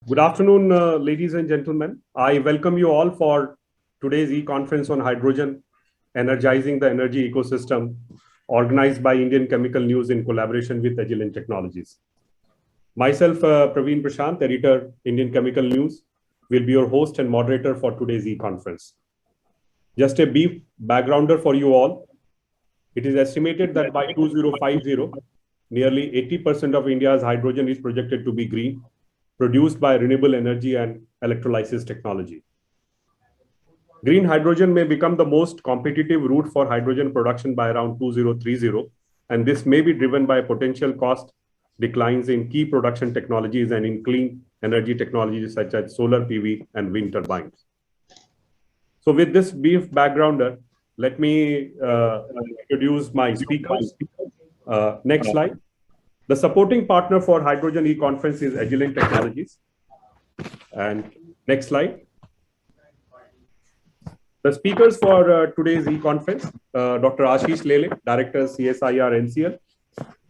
Good afternoon, ladies and gentlemen. I welcome you all for today's e-conference on hydrogen, energizing the energy ecosystem, organized by Indian Chemical News in collaboration with Agilent Technologies. Myself, Praveen Prashant, editor, Indian Chemical News, will be your host and moderator for today's e-conference. Just a brief backgrounder for you all. It is estimated that by 2050, nearly 80% of India's hydrogen is projected to be green, produced by renewable energy and electrolysis technology. Green hydrogen may become the most competitive route for hydrogen production by around 2030, and this may be driven by potential cost declines in key production technologies and in clean energy technologies such as solar PV and wind turbines. So with this brief backgrounder, let me introduce my speakers. Next slide. The supporting partner for Hydrogen e-conference is Agilent Technologies. And next slide. The speakers for today's e-conference, Dr. Ashish Lele, Director, CSIR NCL.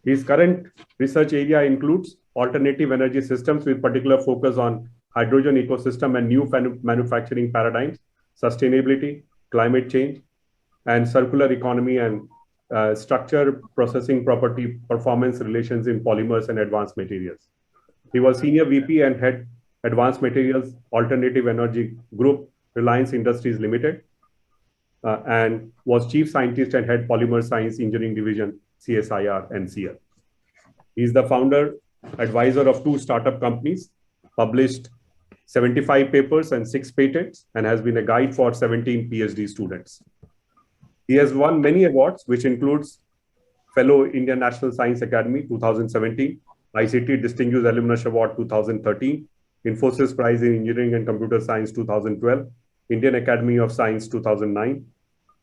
His current research area includes alternative energy systems with particular focus on hydrogen ecosystem and new manufacturing paradigms, sustainability, climate change, and circular economy and structure, processing property, performance relations in polymers and advanced materials. He was Senior VP and Head Advanced Materials Alternative Energy Group, Reliance Industries Limited, and was Chief Scientist and Head Polymer Science Engineering Division, CSIR NCL. He is the founder, advisor of 2 startup companies, published 75 papers and 6 patents, and has been a guide for 17 PhD students. He has won many awards, which includes Fellow Indian National Science Academy 2017, ICT Distinguished Alumnus Award 2013, Infosys Prize in Engineering and Computer Science 2012, Indian Academy of Science 2009,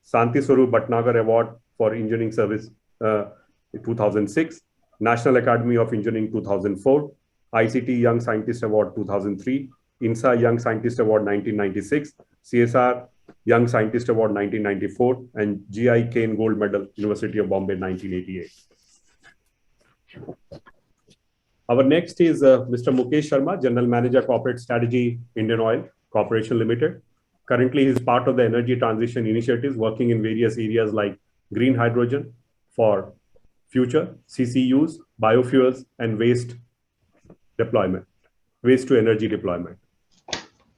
Santi Swarup Bhatnagar Award for Engineering Service 2006, National Academy of Engineering 2004, ICT Young Scientist Award 2003, INSA Young Scientist Award 1996, CSR Young Scientist Award 1994, and GI Kane Gold Medal, University of Bombay 1988. Our next is Mr. Mukesh Sharma, General Manager, Corporate Strategy, Indian Oil Corporation Limited. Currently, he is part of the energy transition initiatives, working in various areas like green hydrogen for future, CCUs, biofuels, and waste deployment, waste to energy deployment.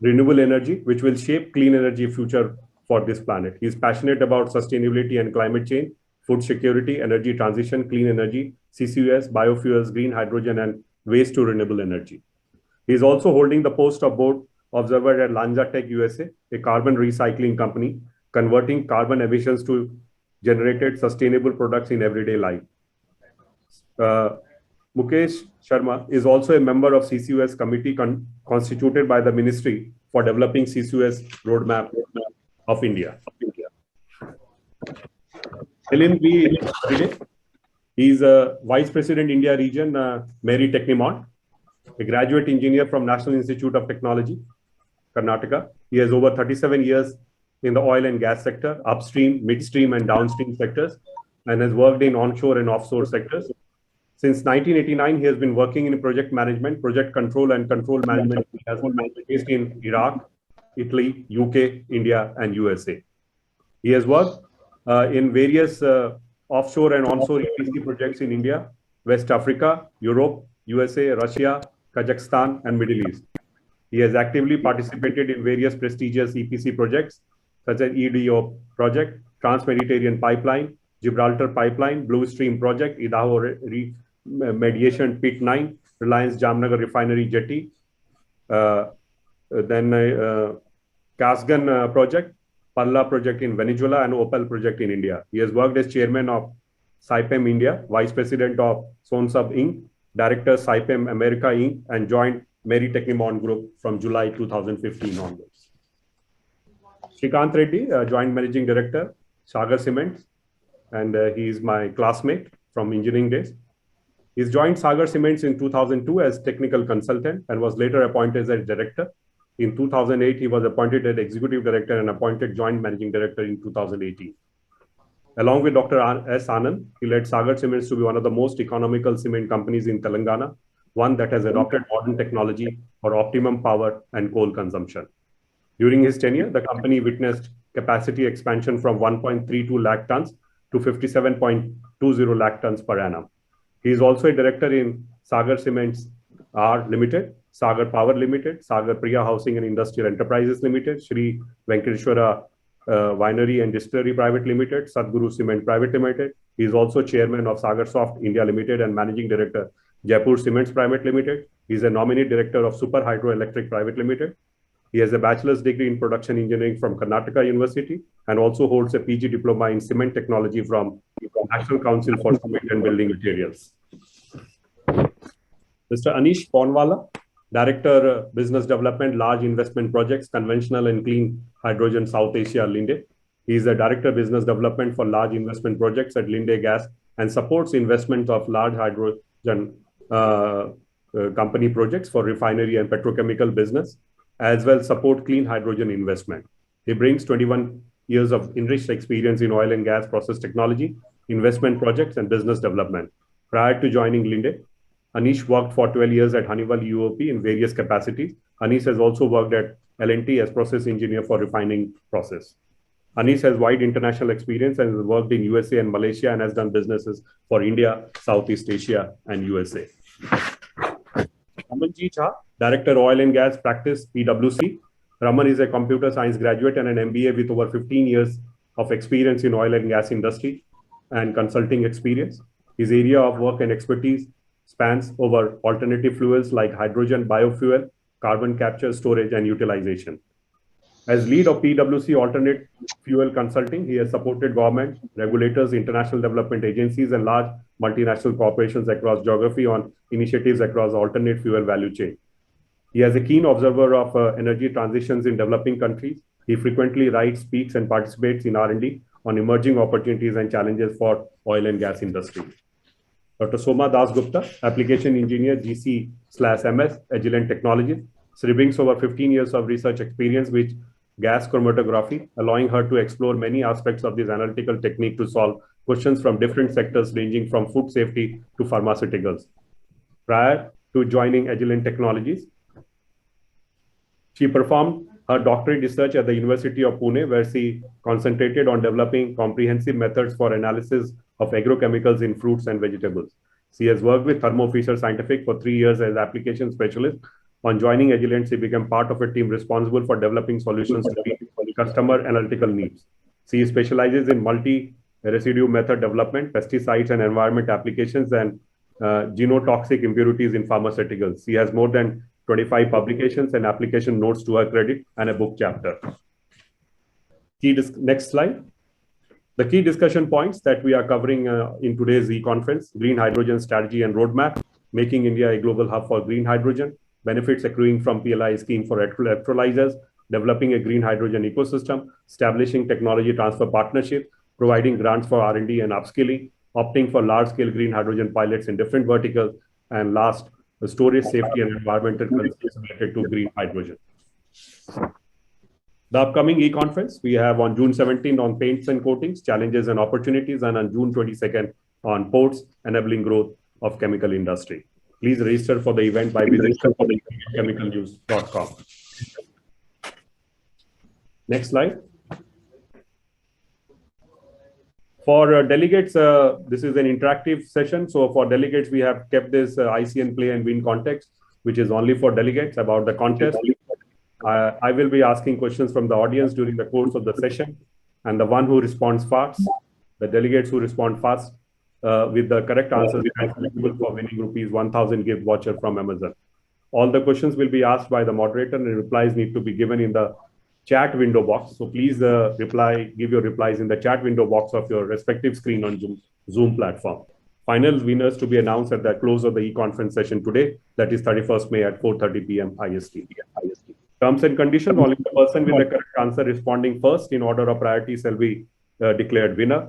Renewable energy, which will shape clean energy future for this planet. He is passionate about sustainability and climate change, food security, energy transition, clean energy, CCUS, biofuels, green hydrogen, and waste to renewable energy. He is also holding the post of board observer at Lanja Tech USA, a carbon recycling company, converting carbon emissions to generated sustainable products in everyday life. Mukesh Sharma is also a member of CCUS committee constituted by the Ministry for Developing CCUS Roadmap of India. Helen V. He is a Vice President India Region, Mary Technimont, a graduate engineer from National Institute of Technology, Karnataka. He has over 37 years in the oil and gas sector, upstream, midstream, and downstream sectors, and has worked in onshore and offshore sectors. Since 1989, he has been working in project management, project control, and control management. He has been based in Iraq, Italy, UK, India, and USA. He has worked in various offshore and onshore EPC projects in India, West Africa, Europe, USA, Russia, Kazakhstan, and Middle East. He has actively participated in various prestigious EPC projects, such as EDO project, Trans-Mediterranean Pipeline, Gibraltar Pipeline, Blue Stream Project, Idaho Mediation Pit 9, Reliance Jamnagar Refinery Jetty, then Kasgan Project, Palla Project in Venezuela, and Opal Project in India. He has worked as chairman of SIPEM India, vice president of Sonsub Inc., director SIPEM America Inc., and joined Mary Technimont Group from July 2015 onwards. Shrikant Reddy, joint managing director, Sagar Cements, and he is my classmate from engineering days. He joined Sagar Cements in 2002 as technical consultant and was later appointed as director. In 2008, he was appointed as executive director and appointed joint managing director in 2018. Along with Dr. S. Anand, he led Sagar Cements to be one of the most economical cement companies in Telangana, one that has adopted modern technology for optimum power and coal consumption. During his tenure, the company witnessed capacity expansion from 1.32 lakh tons to 57.20 lakh tons per annum. He is also a director in Sagar Cements R Limited, Sagar Power Limited, Sagar Priya Housing and Industrial Enterprises Limited, Shri Venkateshwara Winery and Distillery Private Limited, Sadguru Cement Private Limited. He is also chairman of Sagar Soft India Limited and managing director, Jaipur Cements Private Limited. He is a nominee director of Super Hydroelectric Private Limited. He has a bachelor's degree in production engineering from Karnataka University and also holds a PG diploma in cement technology from National Council for Cement and Building Materials. Mr. Anish Ponwala, Director, Business Development, Large Investment Projects, Conventional and Clean Hydrogen South Asia, Linde. He is the Director, Business Development for Large Investment Projects at Linde Gas and supports investment of large hydrogen company projects for refinery and petrochemical business, as well support clean hydrogen investment. He brings 21 years of enriched experience in oil and gas process technology, investment projects, and business development. Prior to joining Linde, Anish worked for 12 years at Honeywell UOP in various capacities. Anish has also worked at L&T as process engineer for refining process. Anish has wide international experience and has worked in USA and Malaysia and has done businesses for India, Southeast Asia, and USA. Ramanji Jha, Director, Oil and Gas Practice, PwC. Raman is a computer science graduate and an MBA with over 15 years of experience in oil and gas industry and consulting experience. His area of work and expertise spans over alternative fuels like hydrogen, biofuel, carbon capture, storage, and utilization. As lead of PwC Alternate Fuel Consulting, he has supported government, regulators, international development agencies, and large multinational corporations across geography on initiatives across the alternate fuel value chain. He is a keen observer of energy transitions in developing countries. He frequently writes, speaks, and participates in R&D on emerging opportunities and challenges for oil and gas industry. Dr. Soma Das Gupta, Application Engineer, GC/MS, Agilent Technologies. She brings over 15 years of research experience with gas chromatography, allowing her to explore many aspects of this analytical technique to solve questions from different sectors ranging from food safety to pharmaceuticals. Prior to joining Agilent Technologies, she performed her doctorate research at the University of Pune, where she concentrated on developing comprehensive methods for analysis of agrochemicals in fruits and vegetables. She has worked with Thermo Fisher Scientific for 3 years as application specialist. On joining Agilent, she became part of a team responsible for developing solutions to meet customer analytical needs. She specializes in multi-residue method development, pesticides and environment applications, and genotoxic impurities in pharmaceuticals. She has more than 25 publications and application notes to her credit and a book chapter. Next slide. The key discussion points that we are covering in today's e-conference: green hydrogen strategy and roadmap, making India a global hub for green hydrogen, benefits accruing from PLI scheme for electrolyzers, developing a green hydrogen ecosystem, establishing technology transfer partnership, providing grants for R&D and upskilling, opting for large-scale green hydrogen pilots in different verticals, and last, the storage, safety, and environmental concerns related to green hydrogen. The upcoming e-conference we have on June 17 on paints and coatings, challenges and opportunities, and on June 22nd on ports, enabling growth of chemical industry. Please register for the event by visiting chemicalnews.com. Next slide. For delegates, this is an interactive session. So for delegates, we have kept this ICN play and win context, which is only for delegates about the contest. I will be asking questions from the audience during the course of the session, and the one who responds fast, the delegates who respond fast with the correct answers are eligible for winning rupees 1,000 gift voucher from Amazon. All the questions will be asked by the moderator, and replies need to be given in the chat window box. So please give your replies in the chat window box of your respective screen on Zoom platform. Final winners to be announced at the close of the e-conference session today, that is 31st May at 4:30 p.m. IST. Terms and conditions: only the person with the correct answer responding first in order of priority shall be declared winner.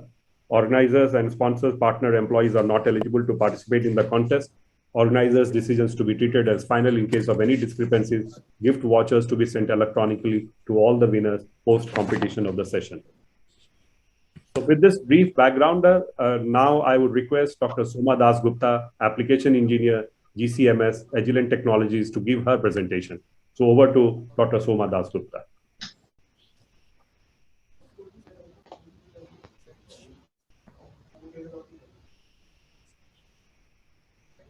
Organizers and sponsors, partner employees are not eligible to participate in the contest. Organizers' decisions to be treated as final in case of any discrepancies. Gift vouchers to be sent electronically to all the winners post competition of the session. So with this brief background, now I would request Dr. Soma Das Gupta, Application Engineer, GCMS, Agilent Technologies, to give her presentation. So over to Dr. Soma Dasgupta.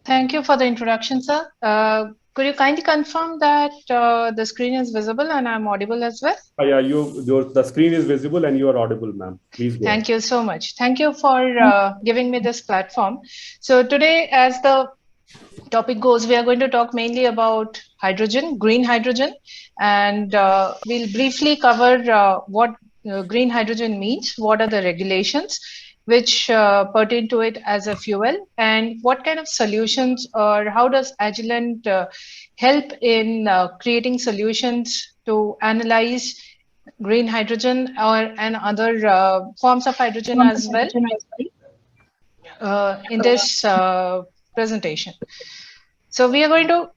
Thank you for the introduction, sir. Could you kindly confirm that the screen is visible and I'm audible as well? Yeah, the screen is visible and you are audible, ma'am. Please go ahead. Thank you so much. Thank you for giving me this platform. So today, as the topic goes, we are going to talk mainly about hydrogen, green hydrogen, and we'll briefly cover what green hydrogen means, what are the regulations which pertain to it as a fuel, and what kind of solutions or how does Agilent help in creating solutions to analyze green hydrogen or and other forms of hydrogen as well in this presentation. So we are going to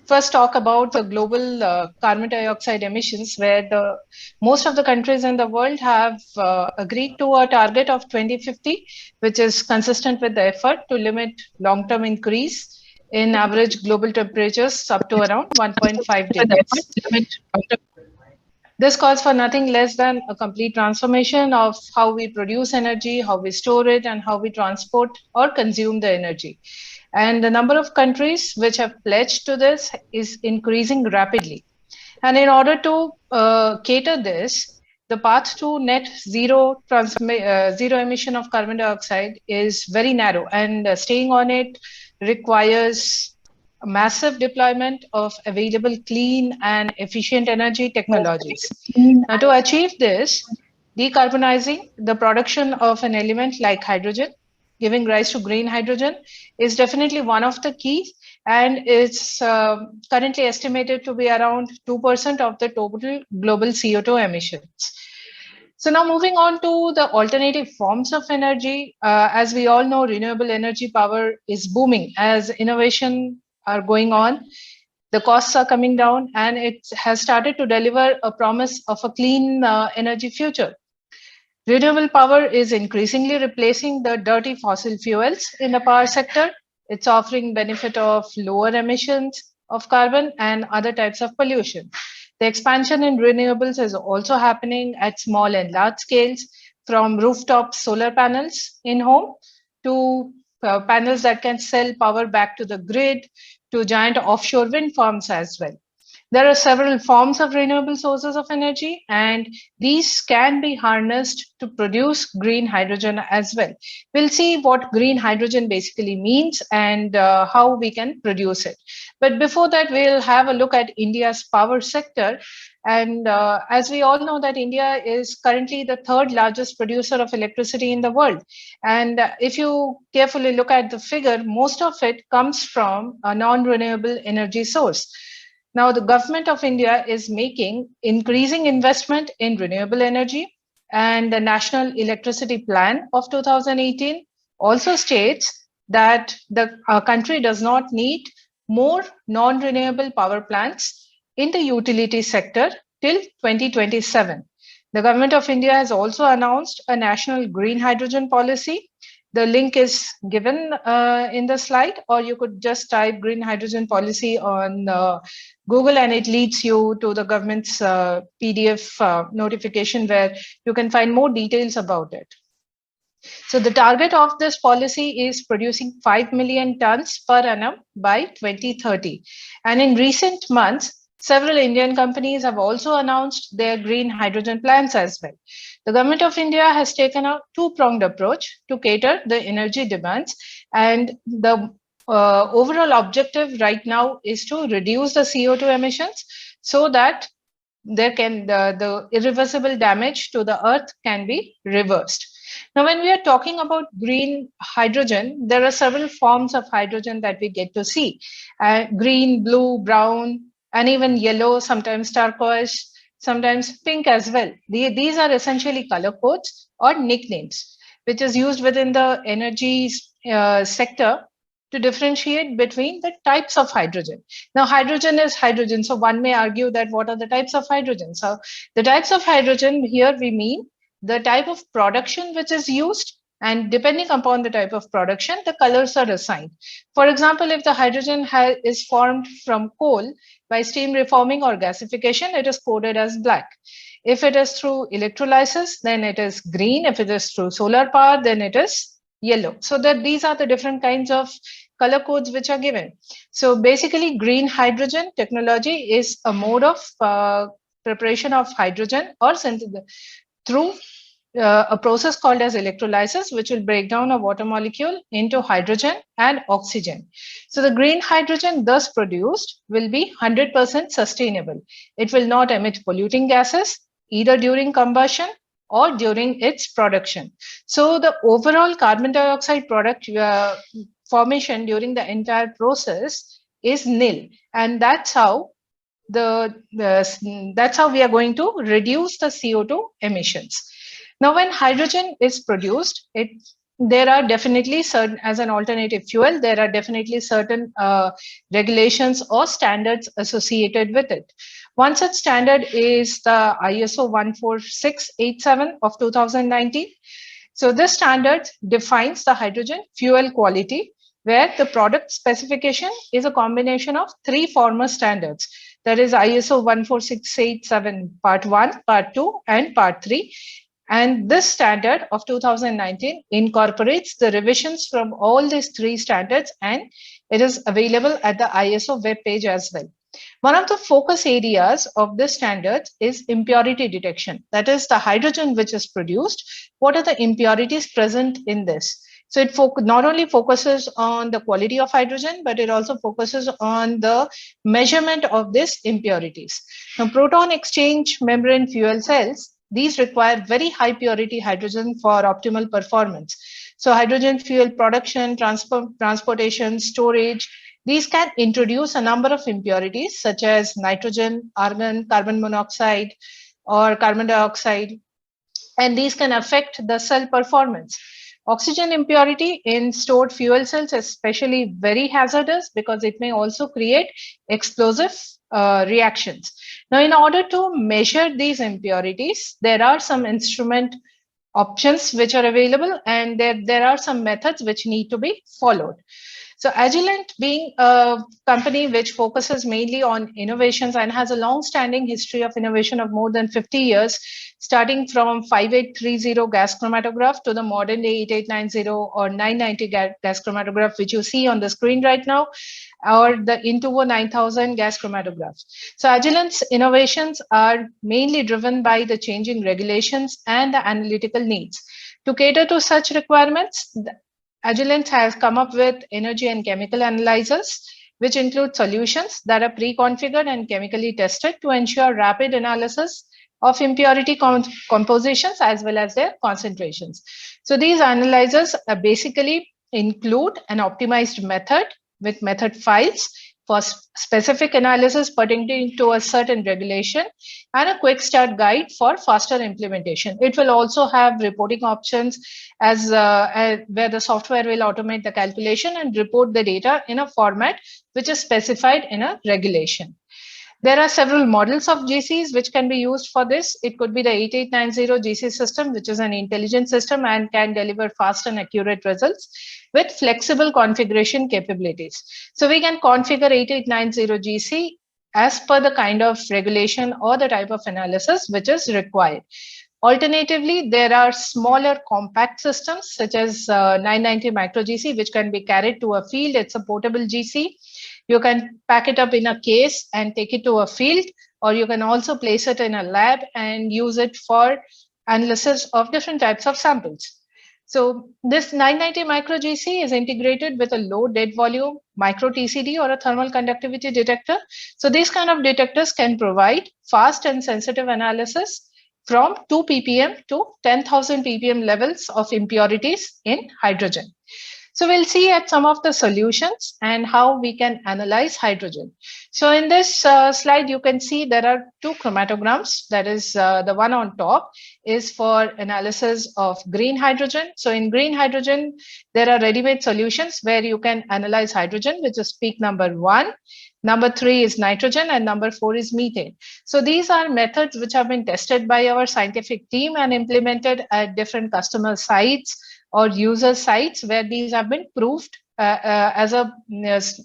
first talk about the global carbon dioxide emissions, where the most of the countries in the world have agreed to a target of 2050, which is consistent with the effort to limit long-term increase in average global temperatures up to around 1.5 degrees. This calls for nothing less than a complete transformation of how we produce energy, how we store it, and how we transport or consume the energy. And the number of countries which have pledged to this is increasing rapidly. And in order to cater this, the path to net zero emission of carbon dioxide is very narrow, and staying on it requires a massive deployment of available clean and efficient energy technologies. Now, to achieve this, decarbonizing the production of an element like hydrogen, giving rise to green hydrogen, is definitely one of the keys, and it's currently estimated to be around 2% of the total global CO2 emissions. So now moving on to the alternative forms of energy, as we all know, renewable energy power is booming as innovation are going on. The costs are coming down, and it has started to deliver a promise of a clean energy future. Renewable power is increasingly replacing the dirty fossil fuels in the power sector. It's offering benefit of lower emissions of carbon and other types of pollution. The expansion in renewables is also happening at small and large scales, from rooftop solar panels in home to panels that can sell power back to the grid, to giant offshore wind farms as well. There are several forms of renewable sources of energy, and these can be harnessed to produce green hydrogen as well. We'll see what green hydrogen basically means and how we can produce it. But before that, we'll have a look at India's power sector. And as we all know that India is currently the third largest producer of electricity in the world. And if you carefully look at the figure, most of it comes from a non-renewable energy source. Now, the government of India is making increasing investment in renewable energy, and the National Electricity Plan of 2018 also states that the country does not need more non-renewable power plants in the utility sector till 2027. The government of India has also announced a national green hydrogen policy. The link is given in the slide, or you could just type green hydrogen policy on Google, and it leads you to the government's PDF notification where you can find more details about it. So the target of this policy is producing 5 million tons per annum by 2030. And in recent months, several Indian companies have also announced their green hydrogen plans as well. The government of India has taken a two-pronged approach to cater the energy demands, and the overall objective right now is to reduce the CO2 emissions so that the irreversible damage to the earth can be reversed. Now, when we are talking about green hydrogen, there are several forms of hydrogen that we get to see: green, blue, brown, and even yellow, sometimes turquoise, sometimes pink as well. These are essentially color codes or nicknames, which is used within the energy sector to differentiate between the types of hydrogen. Now, hydrogen is hydrogen, so one may argue that what are the types of hydrogen? So the types of hydrogen here we mean the type of production which is used And depending upon the type of production, the colors are assigned. For example, if the hydrogen is formed from coal by steam reforming or gasification, it is coded as black. If it is through electrolysis, then it is green. If it is through solar power, then it is yellow. So that these are the different kinds of color codes which are given. So basically, green hydrogen technology is a mode of preparation of hydrogen or through a process called as electrolysis, which will break down a water molecule into hydrogen and oxygen. So the green hydrogen thus produced will be 100% sustainable. It will not emit polluting gases either during combustion or during its production. So the overall carbon dioxide product formation during the entire process is nil. And that's how that's how we are going to reduce the CO2 emissions. Now, when hydrogen is produced, there are definitely certain, as an alternative fuel, there are definitely certain regulations or standards associated with it. One such standard is the ISO 14687 of 2019. So this standard defines the hydrogen fuel quality, where the product specification is a combination of three former standards. That is ISO 14687 Part 1, Part 2, and Part 3. And this standard of 2019 incorporates the revisions from all these three standards, and it is available at the ISO web page as well. One of the focus areas of this standard is impurity detection. That is the hydrogen which is produced. What are the impurities present in this? So it not only focuses on the quality of hydrogen, but it also focuses on the measurement of these impurities. Now, proton exchange membrane fuel cells, these require very high purity hydrogen for optimal performance. So hydrogen fuel production, transportation, storage, these can introduce a number of impurities such as nitrogen, argon, carbon monoxide, or carbon dioxide, and these can affect the cell performance. Oxygen impurity in stored fuel cells is especially very hazardous because it may also create explosive reactions. Now, in order to measure these impurities, there are some instrument options which are available, and there are some methods which need to be followed. So Agilent, being a company which focuses mainly on innovations and has a long-standing history of innovation of more than 50 years, starting from 5830 gas chromatograph to the modern day 8890 or 990 gas chromatograph, which you see on the screen right now, or the Intuvo 9000 gas chromatograph. So Agilent's innovations are mainly driven by the changing regulations and the analytical needs. To cater to such requirements, Agilent has come up with energy and chemical analyzers, which include solutions that are pre-configured and chemically tested to ensure rapid analysis of impurity compositions as well as their concentrations. So these analyzers basically include an optimized method with method files for specific analysis pertaining to a certain regulation and a quick start guide for faster implementation. It will also have reporting options where the software will automate the calculation and report the data in a format which is specified in a regulation. There are several models of GCs which can be used for this. It could be the 8890 GC system, which is an intelligent system and can deliver fast and accurate results with flexible configuration capabilities. So we can configure 8890 GC as per the kind of regulation or the type of analysis which is required. Alternatively, there are smaller compact systems such as 990 micro GC, which can be carried to a field. It's a portable GC. You can pack it up in a case and take it to a field, or you can also place it in a lab and use it for analysis of different types of samples. So this 990 micro GC is integrated with a low dead volume micro TCD or a thermal conductivity detector. So these kind of detectors can provide fast and sensitive analysis from 2 ppm to 10,000 ppm levels of impurities in hydrogen. So we'll see at some of the solutions and how we can analyze hydrogen. So in this slide, you can see there are two chromatograms. That is the one on top is for analysis of green hydrogen. So in green hydrogen, there are ready-made solutions where you can analyze hydrogen, which is peak number 1. Number 3 is nitrogen, and number 4 is methane. So these are methods which have been tested by our scientific team and implemented at different customer sites or user sites where these have been proved as a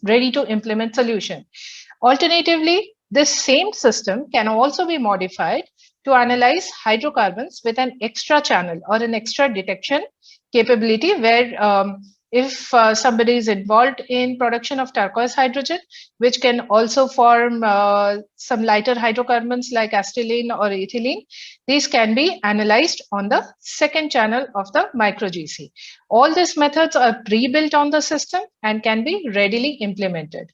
ready to implement solution. Alternatively, this same system can also be modified to analyze hydrocarbons with an extra channel or an extra detection capability where if somebody is involved in production of turquoise hydrogen, which can also form some lighter hydrocarbons like acetylene or ethylene, these can be analyzed on the second channel of the micro GC. All these methods are pre-built on the system and can be readily implemented.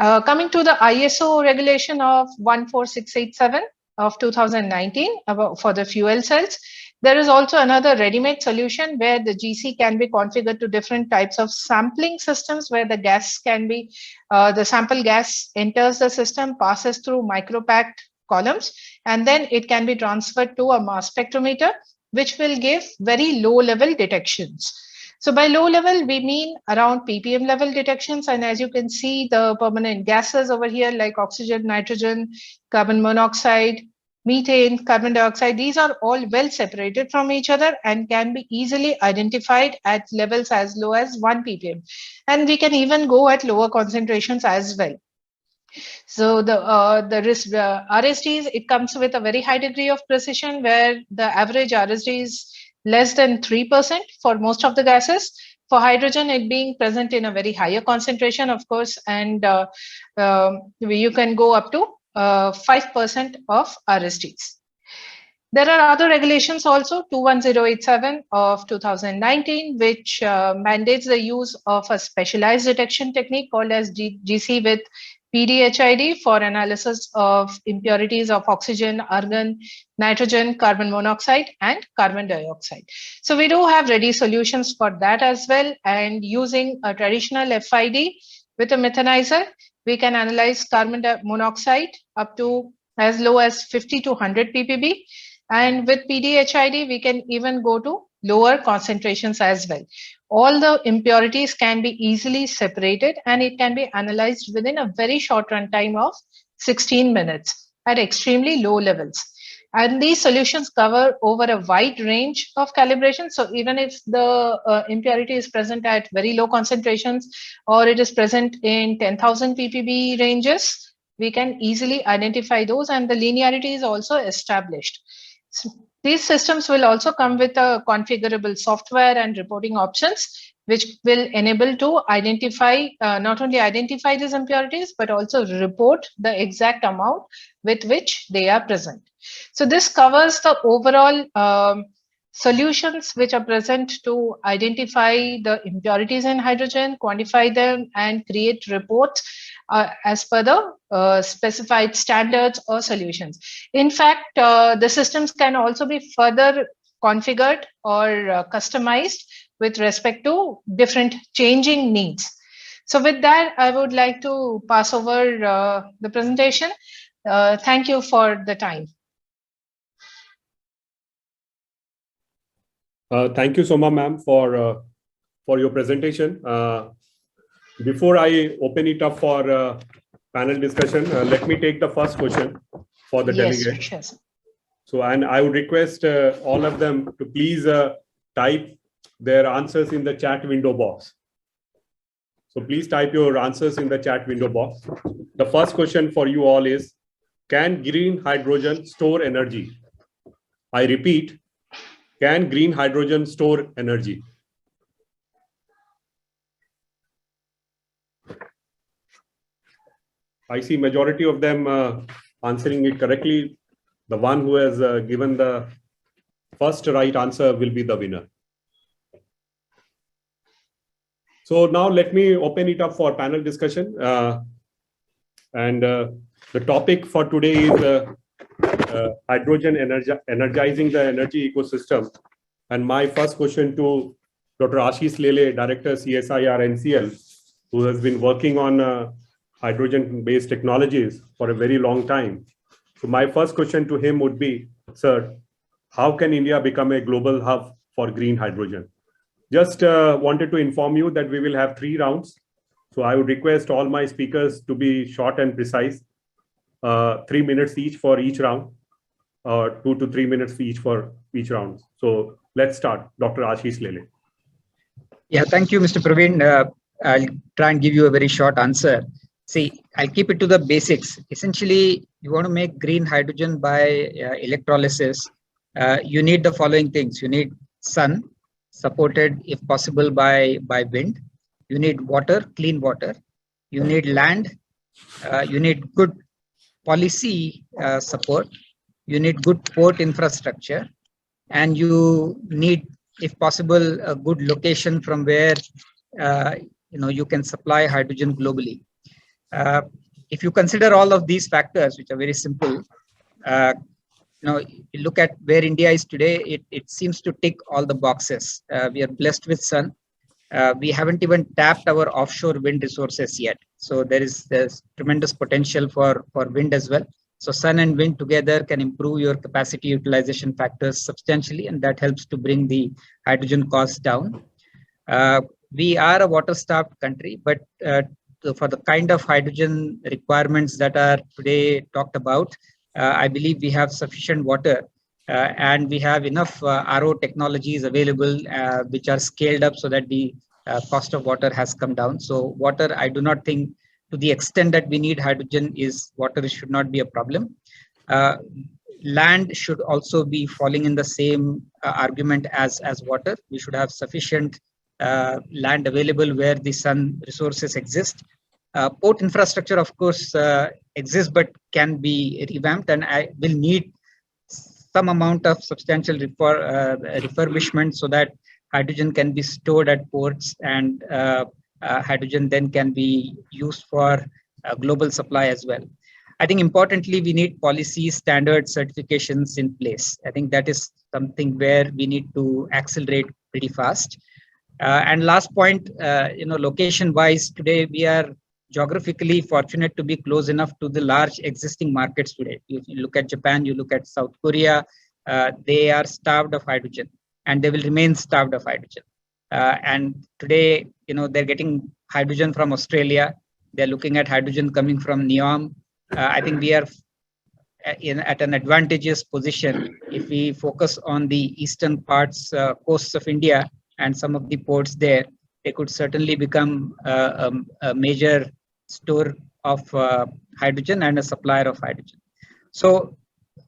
Coming to the ISO regulation of 14687 of 2019 for the fuel cells, there is also another ready-made solution where the GC can be configured to different types of sampling systems where the gas can be, the sample gas enters the system, passes through micropacked columns, and then it can be transferred to a mass spectrometer, which will give very low-level detections. So by low level, we mean around ppm level detections. And as you can see, the permanent gases over here like oxygen, nitrogen, carbon monoxide, methane, carbon dioxide, these are all well separated from each other and can be easily identified at levels as low as 1 ppm. And we can even go at lower concentrations as well. So the RSDs, it comes with a very high degree of precision where the average RSD is less than 3% for most of the gases. For hydrogen, it being present in a very higher concentration, of course, and you can go up to 5% of RSDs. There are other regulations also, 21087 of 2019, which mandates the use of a specialized detection technique called as GC with PDHID for analysis of impurities of oxygen, argon, nitrogen, carbon monoxide, and carbon dioxide. So we do have ready solutions for that as well. And using a traditional FID with a methanizer, we can analyze carbon monoxide up to as low as 50 to 100 ppb. And with PDHID, we can even go to lower concentrations as well. All the impurities can be easily separated and it can be analyzed within a very short runtime of 16 minutes at extremely low levels. And these solutions cover over a wide range of calibration. So even if the impurity is present at very low concentrations or it is present in 10,000 ppb ranges, we can easily identify those and the linearity is also established. So these systems will also come with a configurable software and reporting options, which will enable to identify, not only identify these impurities, but also report the exact amount with which they are present. So this covers the overall solutions which are present to identify the impurities in hydrogen, quantify them, and create reports as per the specified standards or solutions. In fact, the systems can also be further configured or customized with respect to different changing needs. So with that, I would like to pass over the presentation. Thank you for the time. Thank you so much, ma'am, for your presentation. Before I open it up for panel discussion, let me take the first question for the delegate. Sure. So, and I would request all of them to please type their answers in the chat window box. So please type your answers in the chat window box. The first question for you all is, can green hydrogen store energy? I repeat, can green hydrogen store energy? I see majority of them answering it correctly. The one who has given the first right answer will be the winner. So now let me open it up for panel discussion. And the topic for today is hydrogen energizing the energy ecosystem. And my first question to Dr. Ashish Lele, Director CSIR NCL, who has been working on hydrogen-based technologies for a very long time. So my first question to him would be, sir, how can India become a global hub for green hydrogen? Just wanted to inform you that we will have 3 rounds. So I would request all my speakers to be short and precise, 3 minutes each for each round, 2 to 3 minutes each for each round. So let's start. Dr. Ashish Lele. Yeah, thank you, Mr. Praveen. I'll try and give you a very short answer. See, I'll keep it to the basics. Essentially, you want to make green hydrogen by electrolysis. You need the following things. You need sun, supported if possible by wind. You need water, clean water. You need land. You need good policy support. You need good port infrastructure. And you need, if possible, a good location from where you can supply hydrogen globally. If you consider all of these factors, which are very simple, you look at where India is today, it seems to tick all the boxes. We are blessed with sun. We haven't even tapped our offshore wind resources yet. So there's tremendous potential for wind as well. So sun and wind together can improve your capacity utilization factors substantially, and that helps to bring the hydrogen costs down. We are a water-starved country, but for the kind of hydrogen requirements that are today talked about, I believe we have sufficient water and we have enough RO technologies available which are scaled up so that the cost of water has come down. So water, I do not think, to the extent that we need hydrogen, water should not be a problem. Land should also be falling in the same argument as water. We should have sufficient land available where the sun resources exist. Port infrastructure, of course, exists but can be revamped, and I will need some amount of substantial refurbishment so that hydrogen can be stored at ports, and hydrogen then can be used for global supply as well. I think importantly, we need policy standards, certifications in place. I think that is something where we need to accelerate pretty fast. And last point, location-wise, today we are geographically fortunate to be close enough to the large existing markets today. You look at Japan, you look at South Korea, they are starved of hydrogen, and they will remain starved of hydrogen. And today, they're getting hydrogen from Australia. They're looking at hydrogen coming from NEOM. I think we are at an advantageous position if we focus on the eastern coasts of India and some of the ports there. They could certainly become a major store of hydrogen and a supplier of hydrogen. So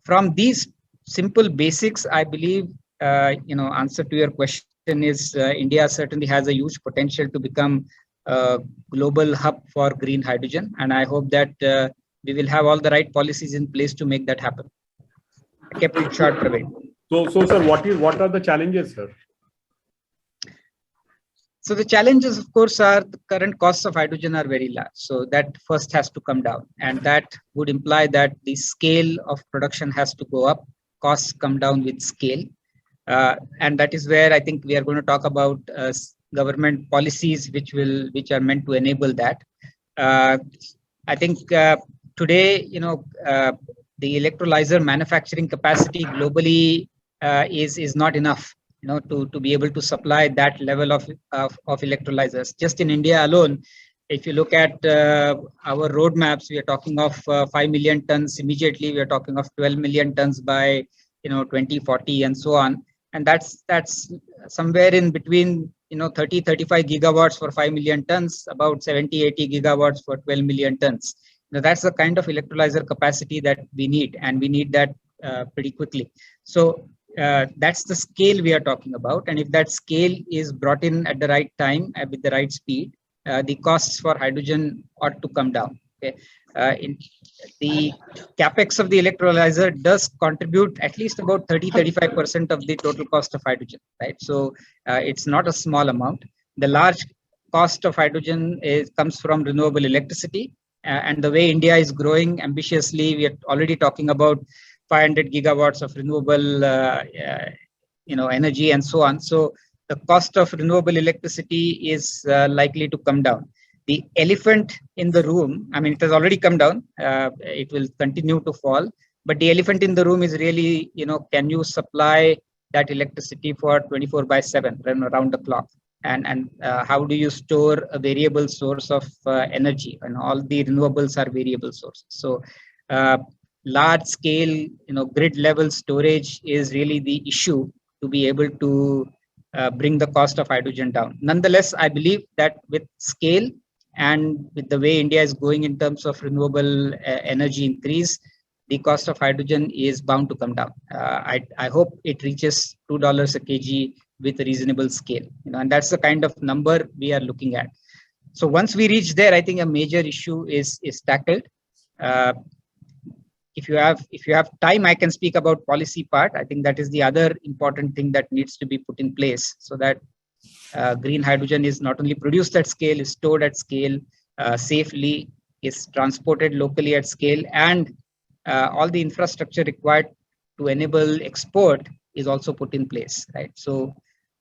from these simple basics, I believe, answer to your question is India certainly has a huge potential to become a global hub for green hydrogen. And I hope that we will have all the right policies in place to make that happen. I kept it short, Praveen. So sir, what are the challenges, sir? So the challenges, of course, are the current costs of hydrogen are very large. So that first has to come down. And that would imply that the scale of production has to go up. Costs come down with scale. And that is where I think we are going to talk about government policies which are meant to enable that. I think today, the electrolyzer manufacturing capacity globally is not enough, to be able to supply that level of electrolyzers. Just in India alone, if you look at our roadmaps, we are talking of 5 million tons immediately. We are talking of 12 million tons by 2040 and so on. And that's somewhere in between 30-35 gigawatts for 5 million tons, about 70-80 gigawatts for 12 million tons. That's the kind of electrolyzer capacity that we need, and we need that pretty quickly. So that's the scale we are talking about. And if that scale is brought in at the right time with the right speed, the costs for hydrogen ought to come down. Okay. The capex of the electrolyzer does contribute at least about 30-35% of the total cost of hydrogen, right? So it's not a small amount. The large cost of hydrogen comes from renewable electricity. And the way India is growing ambitiously, we are already talking about 500 gigawatts of renewable energy and so on. So the cost of renewable electricity is likely to come down. The elephant in the room, I mean, it has already come down. It will continue to fall. But the elephant in the room is really, can you supply that electricity for 24/7, run around the clock? And how do you store a variable source of energy? And all the renewables are variable sources. So large scale, grid level storage is really the issue to be able to bring the cost of hydrogen down. Nonetheless, I believe that with scale and with the way India is going in terms of renewable energy increase, the cost of hydrogen is bound to come down. I hope it reaches $2 a kg with a reasonable scale, and that's the kind of number we are looking at. So once we reach there, I think a major issue is tackled. If you have time, I can speak about policy part. I think that is the other important thing that needs to be put in place, so that green hydrogen is not only produced at scale, is stored at scale safely, is transported locally at scale, and all the infrastructure required to enable export is also put in place, right? So,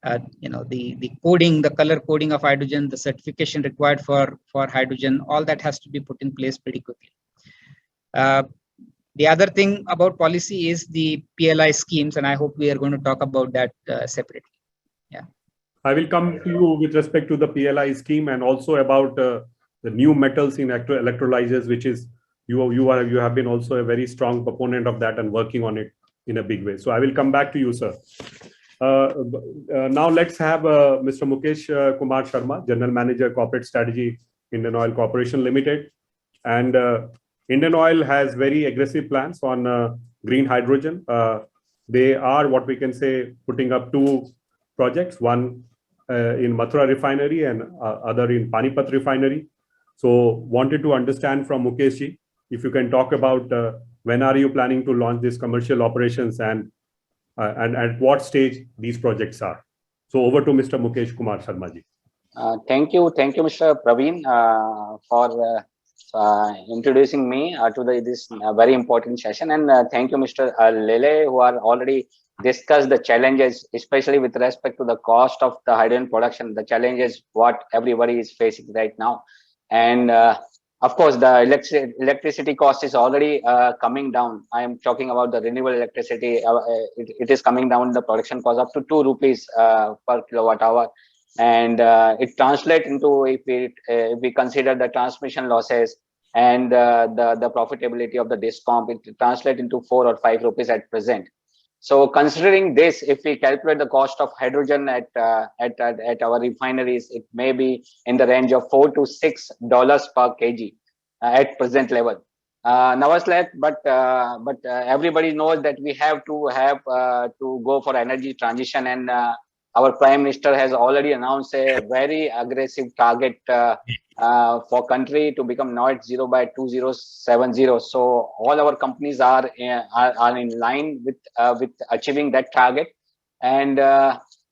the coding, the color coding of hydrogen, the certification required for hydrogen, all that has to be put in place pretty quickly. The other thing about policy is the PLI schemes, and I hope we are going to talk about that separately. Yeah. I will come to you with respect to the PLI scheme and also about the new metals in electrolyzers, which is you have been also a very strong proponent of that and working on it in a big way. So I will come back to you, sir. Now let's have Mr. Mukesh Kumar Sharma, General Manager, Corporate Strategy, Indian Oil Corporation Limited. And Indian Oil has very aggressive plans on green hydrogen. They are, what we can say, putting up two projects, one in Mathura refinery and other in Panipat refinery. So wanted to understand from Mukesh ji, if you can talk about when are you planning to launch these commercial operations and at what stage these projects are. So over to Mr. Mukesh Kumar Sharma ji. Thank you, Mr. Praveen, for introducing me to this very important session, and thank you, Mr. Lele, who are already discussed the challenges, especially with respect to the cost of the hydrogen production, the challenges what everybody is facing right now. And of course, the electricity cost is already coming down. I am talking about the renewable electricity. It is coming down the production cost up to 2 rupees per kilowatt hour. And it translates into, if we consider the transmission losses and the profitability of the DISCOM, it translates into 4 or 5 rupees at present. So considering this, if we calculate the cost of hydrogen at our refineries, it may be in the range of $4 to $6 per kg at present level. Nevertheless, but everybody knows that we have to go for energy transition, and our Prime Minister has already announced a very aggressive target for country to become net zero by 2070. So all our companies are in line with achieving that target. And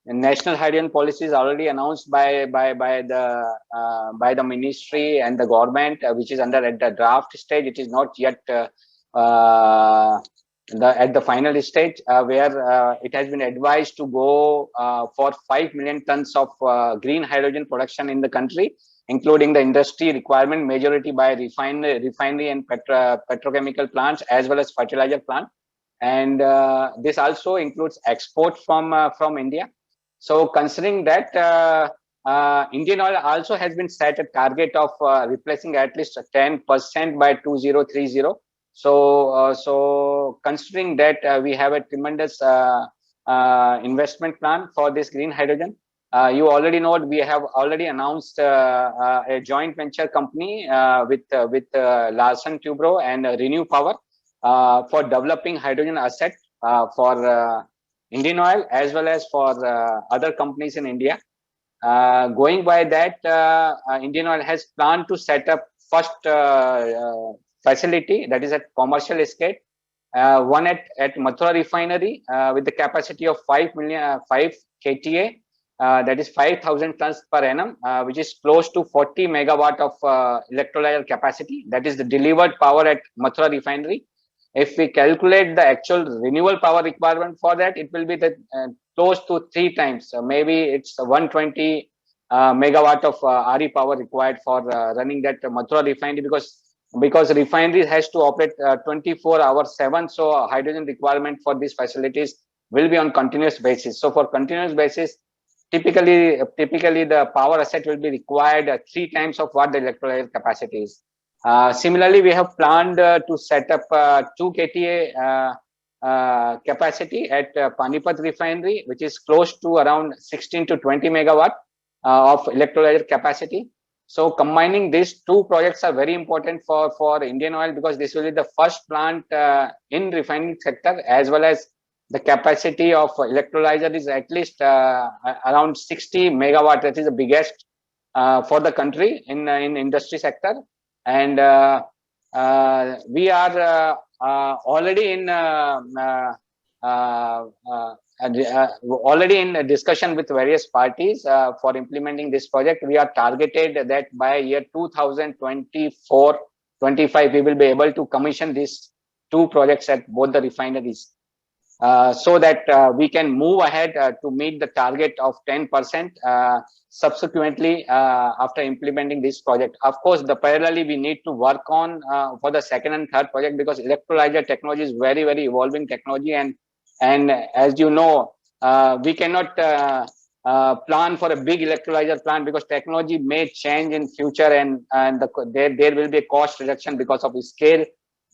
national hydrogen policy is already announced by the ministry and the government, which is at the draft stage. It is not yet at the final stage, where it has been advised to go for 5 million tons of green hydrogen production in the country, including the industry requirement, majority by refinery and petrochemical plants, as well as fertilizer plant. And this also includes export from India. So considering that, Indian Oil also has been set a target of replacing at least 10% by 2030. So considering that, we have a tremendous investment plan for this green hydrogen. You already know we have already announced a joint venture company with Larsen Tubro and Renew Power for developing hydrogen asset for Indian Oil as well as for other companies in India. Going by that, Indian Oil has planned to set up first facility, that is at commercial scale, one at Mathura refinery with the capacity of 5 KTA, that is 5,000 tons per annum, which is close to 40 megawatt of electrolyzer capacity. That is the delivered power at Mathura refinery. If we calculate the actual renewable power requirement for that, it will be close to 3 times. Maybe it's 120 megawatt of RE power required for running that Mathura refinery, because because refineries has to operate 24/7. So hydrogen requirement for these facilities will be on continuous basis. So for continuous basis, typically the power asset will be required 3 times of what the electrolyzer capacity is. Similarly, we have planned to set up 2 KTA capacity at Panipat refinery, which is close to around 16 to 20 megawatt of electrolyzer capacity. So combining these two projects are very important for Indian Oil, because this will be the first plant in refining sector, as well as the capacity of electrolyzer is at least around 60 megawatt. That is the biggest for the country in industry sector. And we are already in already in discussion with various parties for implementing this project. We are targeted that by year 2024-25 we will be able to commission these 2 projects at both the refineries, so that we can move ahead to meet the target of 10% subsequently after implementing this project. Of course, parallelly we need to work on for the second and third project, because electrolyzer technology is very evolving technology, and as you know, we cannot plan for a big electrolyzer plant, because technology may change in future, and there will be a cost reduction because of the scale,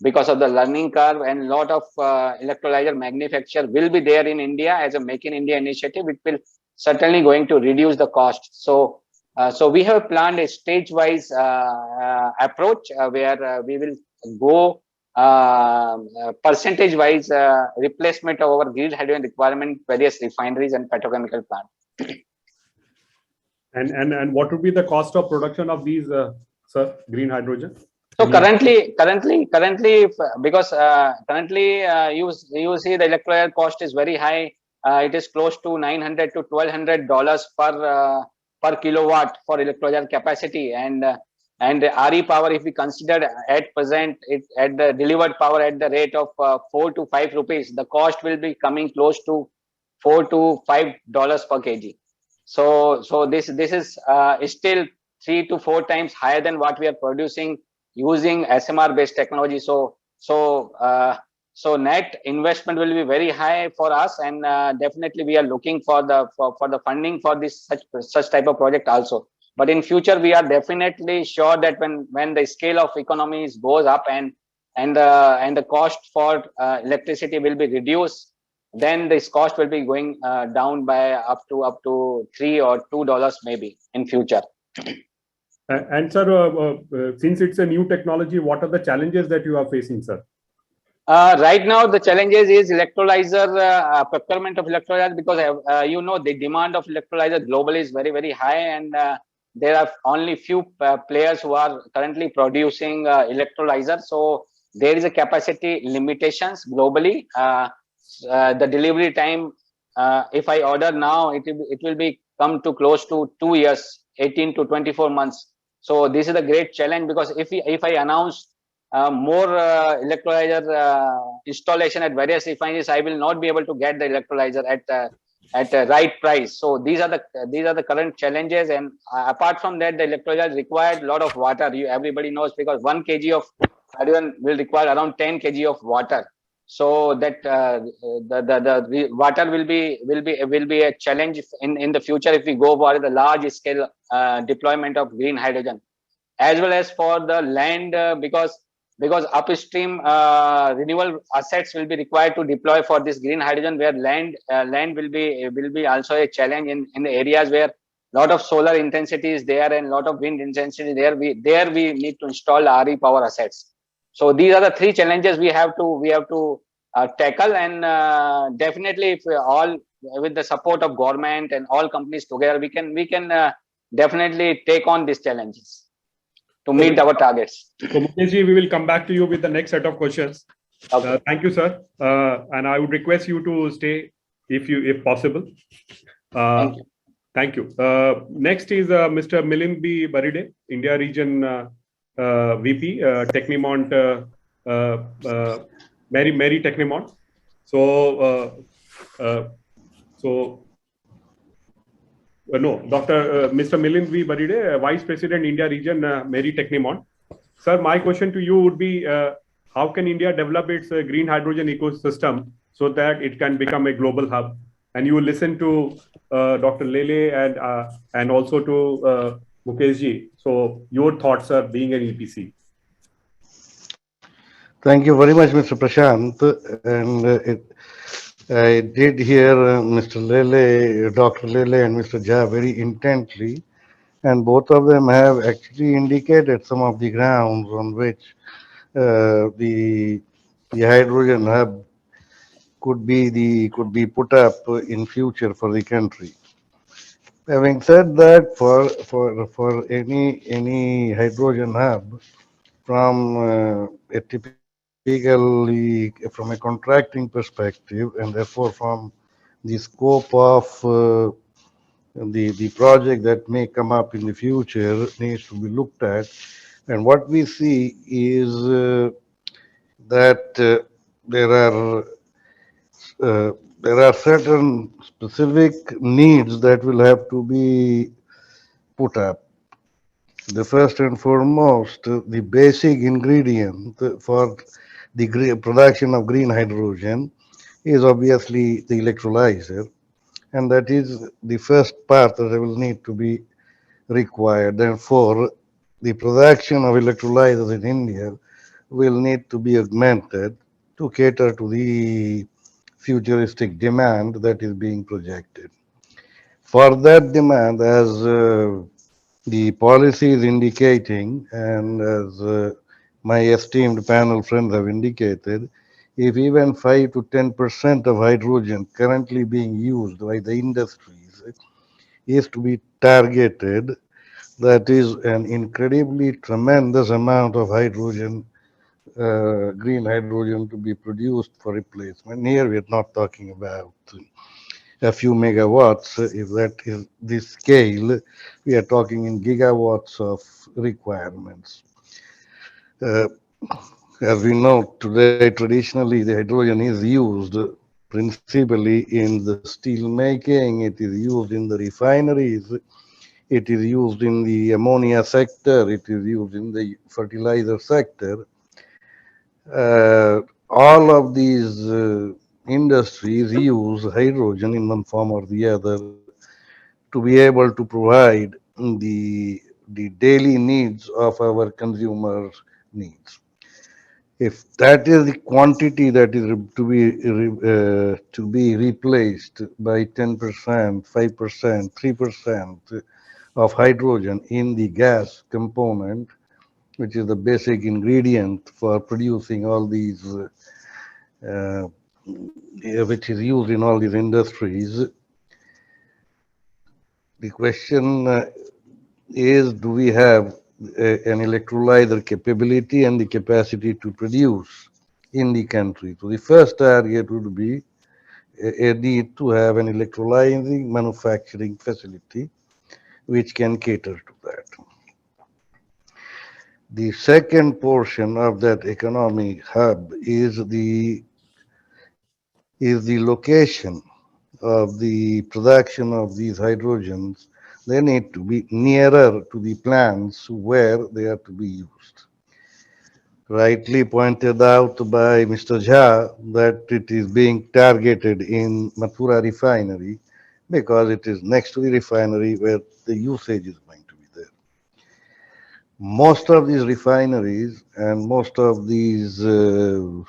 because of the learning curve, and a lot of electrolyzer manufacture will be there in India as a Make in India initiative. It will certainly going to reduce the cost. So we have planned a stage-wise approach where we will go percentage-wise replacement of our green hydrogen requirement, various refineries and petrochemical plants. And what would be the cost of production of these, sir, green hydrogen? So currently, because currently you see the electrolyzer cost is very high. It is close to $900 to $1,200 per kilowatt for electrolyzer capacity, and RE power, if we consider at present it at the delivered power at the rate of 4 to 5 rupees, the cost will be coming close to $4 to $5 per kg. So this is still 3 to 4 times higher than what we are producing using SMR based technology. So net investment will be very high for us, and definitely we are looking for the funding for this such type of project also. But in future, we are definitely sure that when the scale of economies goes up and the cost for electricity will be reduced, then this cost will be going down by up to $3 or $2 maybe in future. And sir, since it's a new technology, what are the challenges that you are facing, sir? Right now, the challenges is electrolyzer procurement of electrolyzer, because you know, the demand of electrolyzer globally is very high, and there are only few players who are currently producing electrolyzer. So there is a capacity limitations globally. The delivery time, if I order now, it will be come to close to 2 years, 18 to 24 months. So this is a great challenge, because if I announce more electrolyzer installation at various refineries, I will not be able to get the electrolyzer at the right price. So these are the current challenges. And apart from that, the electrolyzer required a lot of water. Everybody knows, because 1 kg of hydrogen will require around 10 kg of water. So that the water will be a challenge in the future if we go for the large scale deployment of green hydrogen, as well as for the land, because upstream renewable assets will be required to deploy for this green hydrogen, where land will be also a challenge in the areas where a lot of solar intensity is there and a lot of wind intensity there. We need to install RE power assets. So these are the 3 challenges we have to tackle, and definitely if we all, with the support of government and all companies together, we can definitely take on these challenges to meet our targets. So Mukeshji, we will come back to you with the next set of questions. Okay. Thank you, sir. And I would request you to stay if possible. Thank you. Thank you. Next is Mr. Milind B. Baride, India Region VP, Technimont, Mary Technimont. No, Mr. Milind V. Baride, Vice President, India Region, Mary Technimont. Sir, my question to you would be, how can India develop its green hydrogen ecosystem so that it can become a global hub? And you will listen to Dr. Lele and also to Mukeshji. So your thoughts, sir, being an EPC. Thank you very much, Mr. Prashant. And I did hear Mr. Lele, Dr. Lele, and Mr. Jha very intently, and both of them have actually indicated some of the grounds on which the hydrogen hub could be put up in future for the country. Having said that, for any hydrogen hub, from a typically from a contracting perspective, and therefore from the scope of the project that may come up in the future needs to be looked at. And what we see is that uh, there are certain specific needs that will have to be put up. The first and foremost, the basic ingredient for the production of green hydrogen is obviously the electrolyzer, and that is the first part that will need to be required. Therefore, the production of electrolyzers in India will need to be augmented to cater to the futuristic demand that is being projected. For that demand, as the policy is indicating, and as my esteemed panel friends have indicated, if even 5 to 10% of hydrogen currently being used by the industries is to be targeted, that is an incredibly tremendous amount of hydrogen, green hydrogen to be produced for replacement. Here we are not talking about a few megawatts. If that is the scale, we are talking in gigawatts of requirements. Uh, as we know today, traditionally the hydrogen is used principally in the steel making, it is used in the refineries, it is used in the ammonia sector, it is used in the fertilizer sector. All of these industries use hydrogen in one form or the other to be able to provide the daily needs of our consumers' needs. If that is the quantity that is to be replaced by 10%, 5%, 3% of hydrogen in the gas component, which is the basic ingredient for producing all these, which is used in all these industries. The question is, do we have an electrolyzer capability and the capacity to produce in the country? So the first target would be a need to have an electrolyzing manufacturing facility which can cater to that. The second portion of that economic hub is the location of the production of these hydrogens. They need to be nearer to the plants where they are to be used. Rightly pointed out by Mr. Jha that it is being targeted in Mathura refinery because it is next to the refinery where the usage is going to be there. Most of these refineries and most of these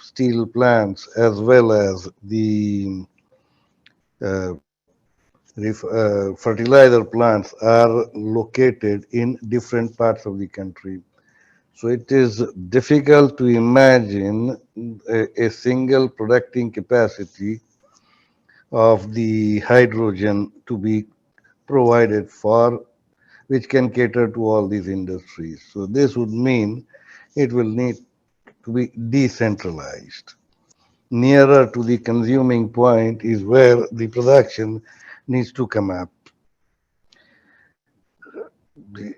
steel plants, as well as the uh, fertilizer plants, are located in different parts of the country. So it is difficult to imagine a single producing capacity of the hydrogen to be provided for, which can cater to all these industries. So this would mean it will need to be decentralized. Nearer to the consuming point is where the production needs to come up. The,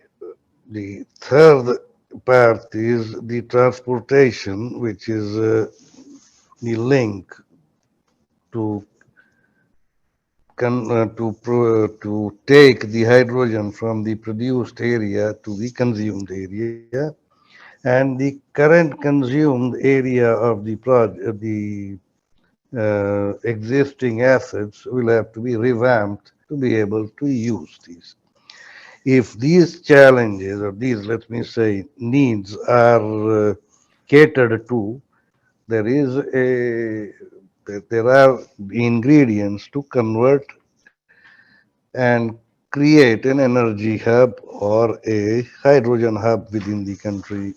the third part is the transportation, which is the link to to take the hydrogen from the produced area to the consumed area, and the current consumed area of the project, the existing assets will have to be revamped to be able to use these. If these challenges or these, let me say, needs are catered to, there is a there are ingredients to convert and create an energy hub or a hydrogen hub within the country.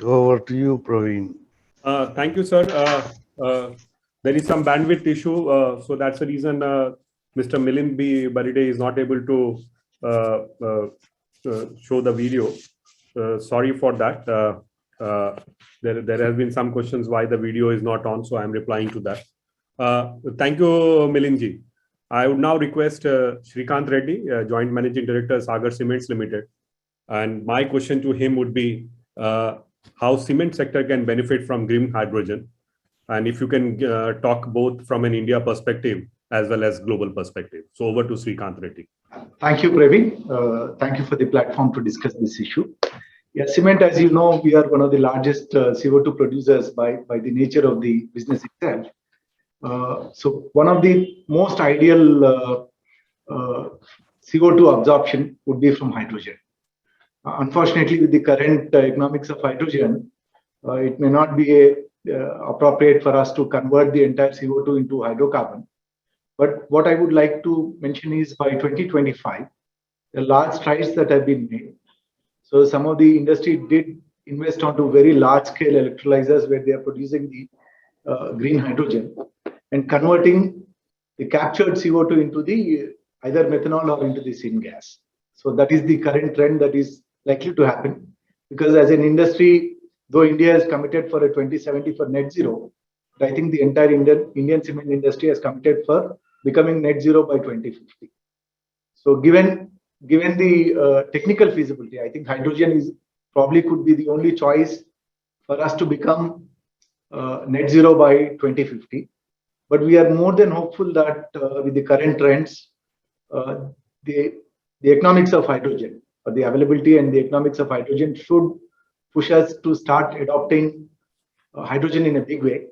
Over to you, Praveen. Thank you, sir. There is some bandwidth issue, so that's the reason Mr. Milind B. Baride is not able to show the video. Sorry for that. There has been some questions why the video is not on, so I'm replying to that. Thank you, Milinji. I would now request Shrikant Reddy, Joint Managing Director, Sagar Cements Limited. And my question to him would be how cement sector can benefit from green hydrogen. And if you can talk both from an India perspective as well as global perspective. So over to Shrikant Reddy. Thank you, Praveen. Thank you for the platform to discuss this issue. Yeah, cement, as you know, we are one of the largest CO2 producers by the nature of the business itself. So one of the most ideal CO2 absorption would be from hydrogen. Unfortunately, with the current economics of hydrogen, it may not be appropriate for us to convert the entire CO2 into hydrocarbon. But what I would like to mention is by 2025, the large strides that have been made. So some of the industry did invest onto very large scale electrolyzers where they are producing the green hydrogen and converting the captured CO2 into the either methanol or into the syngas. So that is the current trend that is likely to happen, because as an industry, though India is committed for a 2070 for net zero, I think the entire Indian cement industry has committed for becoming net zero by 2050. So given the technical feasibility, I think hydrogen is probably could be the only choice for us to become net zero by 2050. But we are more than hopeful that with the current trends, the economics of hydrogen, or the availability and the economics of hydrogen should push us to start adopting hydrogen in a big way.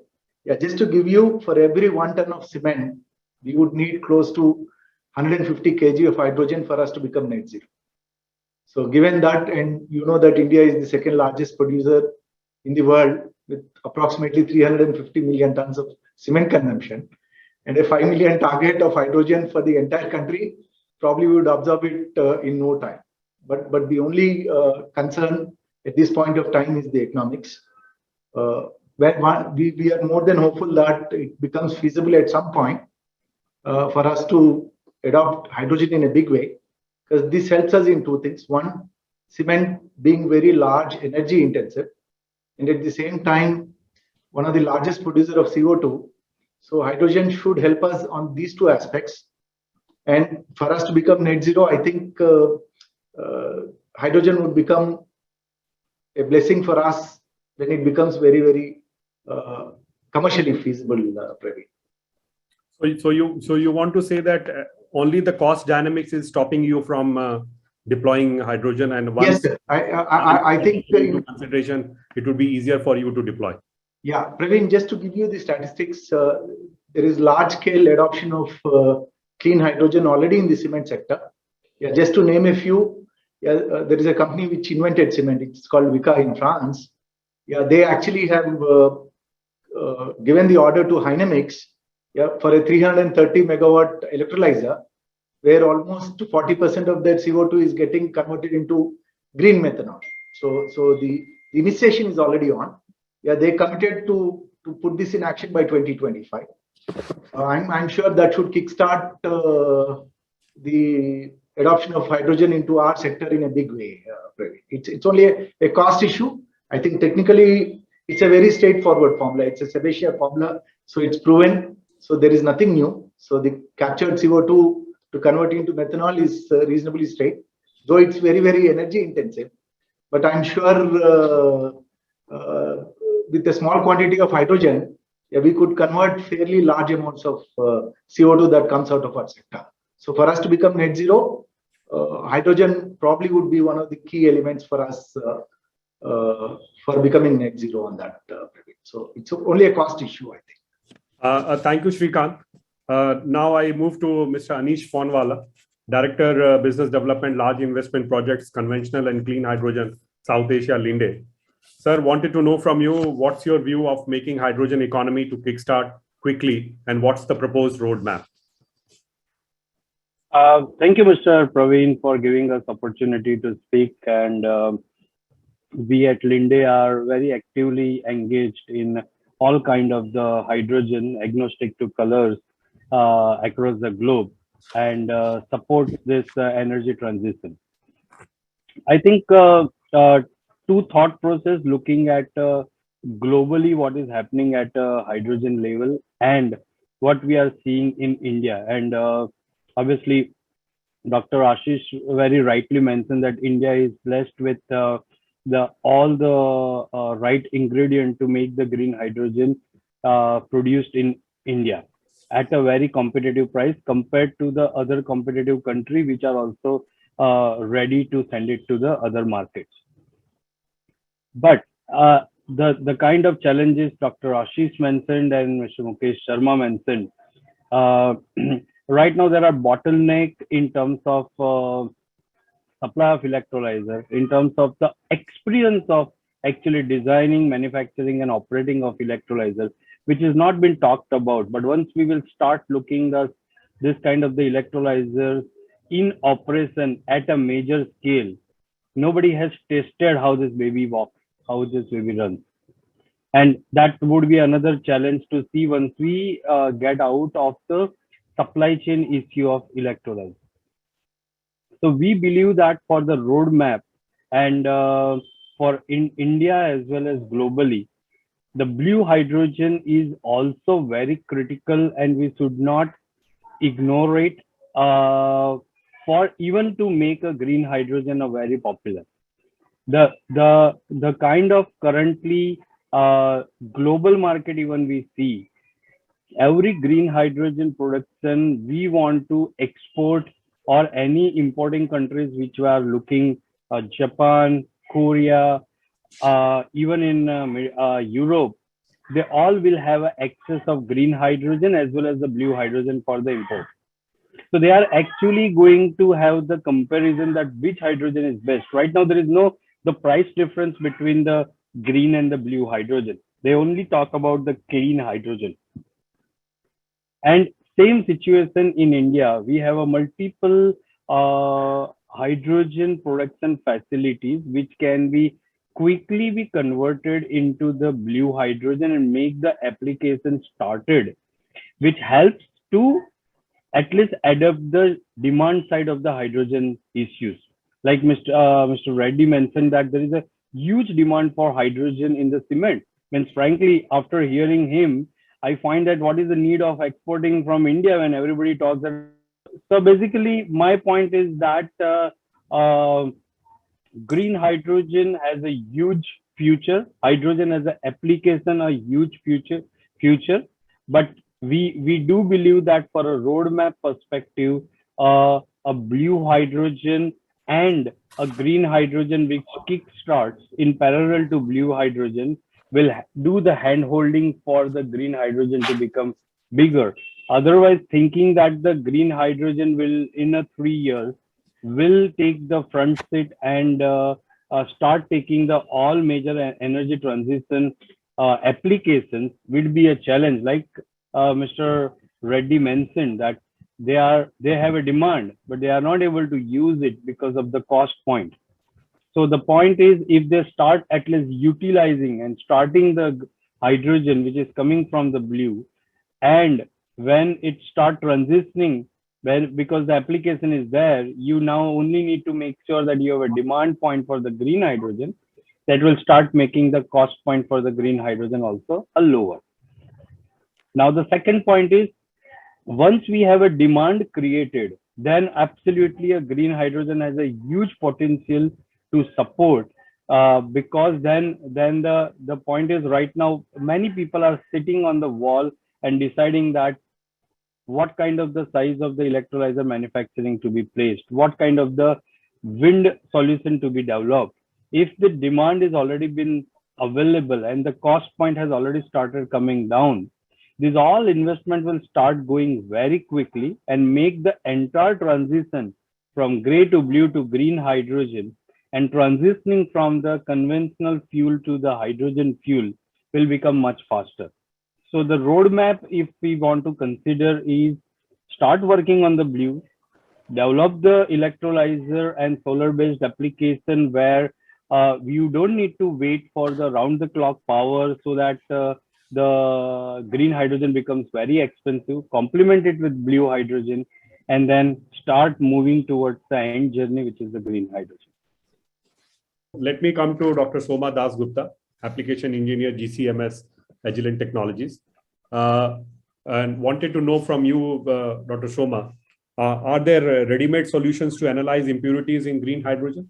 Yeah, just to give you, for every 1 ton of cement, we would need close to 150 kg of hydrogen for us to become net zero. So given that, and you know that India is the second largest producer in the world with approximately 350 million tons of cement consumption, and a 5 million target of hydrogen for the entire country, probably we would absorb it in no time. But the only concern at this point of time is the economics. Where we are more than hopeful that it becomes feasible at some point for us to adopt hydrogen in a big way, because this helps us in two things. One, cement being very large, energy intensive, and at the same time, one of the largest producer of CO2. So hydrogen should help us on these two aspects. And for us to become net zero, I think hydrogen would become a blessing for us when it becomes very, very commercially feasible, Praveen. So you want to say that only the cost dynamics is stopping you from deploying hydrogen, and once yes, sir. I think into consideration, it would be easier for you to deploy. Yeah, Praveen, just to give you the statistics, there is large scale adoption of clean hydrogen already in the cement sector. Yeah, just to name a few, there is a company which invented cement. It's called Vica in France. Yeah, they actually have given the order to Hynamix, for a 330 megawatt electrolyzer, where almost 40% of their CO2 is getting converted into green methanol. So the initiation is already on. Yeah, they committed to put this in action by 2025. I'm sure that should kickstart the adoption of hydrogen into our sector in a big way. It's only a cost issue. I think technically it's a very straightforward formula. It's a Sebastian formula, so it's proven. So there is nothing new. So the captured CO2 to convert into methanol is reasonably straight, though it's very, very energy intensive. But I'm sure with a small quantity of hydrogen, we could convert fairly large amounts of CO2 that comes out of our sector. So for us to become net zero, hydrogen probably would be one of the key elements for us for becoming net zero on that. So it's only a cost issue, I think. Thank you, Shrikant. Now I move to Mr. Anish Fonwala, Director, Business Development, Large Investment Projects, Conventional and Clean Hydrogen, South Asia, Linde. Sir, wanted to know from you, what's your view of making hydrogen economy to kickstart quickly, and what's the proposed roadmap? Thank you, Mr. Praveen, for giving us opportunity to speak. And we at Linde are very actively engaged in all kind of the hydrogen, agnostic to colors, across the globe, and supports this energy transition. I think two thought process looking at globally what is happening at hydrogen level and what we are seeing in India. And obviously, Dr. Ashish very rightly mentioned that India is blessed with all the right ingredient to make the green hydrogen produced in India at a very competitive price compared to the other competitive country which are also ready to send it to the other markets. But the kind of challenges Dr. Ashish mentioned and Mr. Mukesh Sharma mentioned, right now there are bottleneck in terms of supply of electrolyzer, in terms of the experience of actually designing, manufacturing, and operating of electrolyzer, which has not been talked about. But once we will start looking at this kind of the electrolyzers in operation at a major scale, nobody has tested how this baby walks, how this baby runs. And that would be another challenge to see once we get out of the supply chain issue of electrolyzer. So we believe that for the roadmap and for in India as well as globally, the blue hydrogen is also very critical, and we should not ignore it for even to make a green hydrogen a very popular. The kind of currently global market even we see, every green hydrogen production we want to export, or any importing countries which are looking, Japan, Korea, even in Europe, they all will have access of green hydrogen as well as the blue hydrogen for the import. So they are actually going to have the comparison that which hydrogen is best. Right now, there is no the price difference between the green and the blue hydrogen. They only talk about the clean hydrogen. And same situation in India. We have a multiple hydrogen production facilities which can be quickly be converted into the blue hydrogen and make the application started, which helps to at least adapt the demand side of the hydrogen issues. Like Mr. Reddy mentioned that there is a huge demand for hydrogen in the cement. Means frankly, after hearing him, I find that what is the need of exporting from India when everybody talks that. So basically, my point is that green hydrogen has a huge future. Hydrogen as an application, a huge future. But we do believe that for a roadmap perspective, a blue hydrogen and a green hydrogen which kick starts in parallel to blue hydrogen will do the hand holding for the green hydrogen to become bigger. Otherwise, thinking that the green hydrogen will in a 3 years will take the front seat and start taking the all major energy transition applications will be a challenge. Like Mr. Reddy mentioned that they have a demand, but they are not able to use it because of the cost point. So the point is, if they start at least utilizing and starting the hydrogen which is coming from the blue, and when it start transitioning, well, because the application is there, you now only need to make sure that you have a demand point for the green hydrogen that will start making the cost point for the green hydrogen also a lower. Now the second point is, once we have a demand created, then absolutely a green hydrogen has a huge potential to support, because then the point is, right now many people are sitting on the wall and deciding that what kind of the size of the electrolyzer manufacturing to be placed, what kind of the wind solution to be developed. If the demand is already been available and the cost point has already started coming down, these all investment will start going very quickly and make the entire transition from gray to blue to green hydrogen and transitioning from the conventional fuel to the hydrogen fuel will become much faster. So the roadmap, if we want to consider, is start working on the blue, develop the electrolyzer and solar based application where you don't need to wait for the round the clock power so that the green hydrogen becomes very expensive. Complement it with blue hydrogen and then start moving towards the end journey, which is the green hydrogen. Let me come to Dr. Soma Das Gupta, Application Engineer, GCMS, Agilent Technologies. And wanted to know from you, Dr. Soma, are there ready-made solutions to analyze impurities in green hydrogen?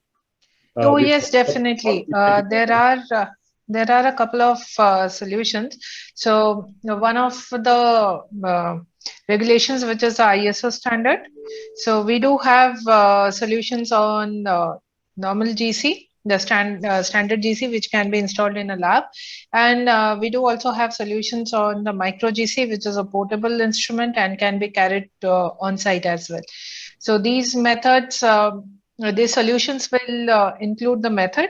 Oh, yes, definitely. There are a couple of solutions. So one of the regulations, which is the ISO standard. So we do have solutions on normal GC, the standard GC, which can be installed in a lab. And we do also have solutions on the micro GC, which is a portable instrument and can be carried on site as well. So these methods, these solutions will include the method,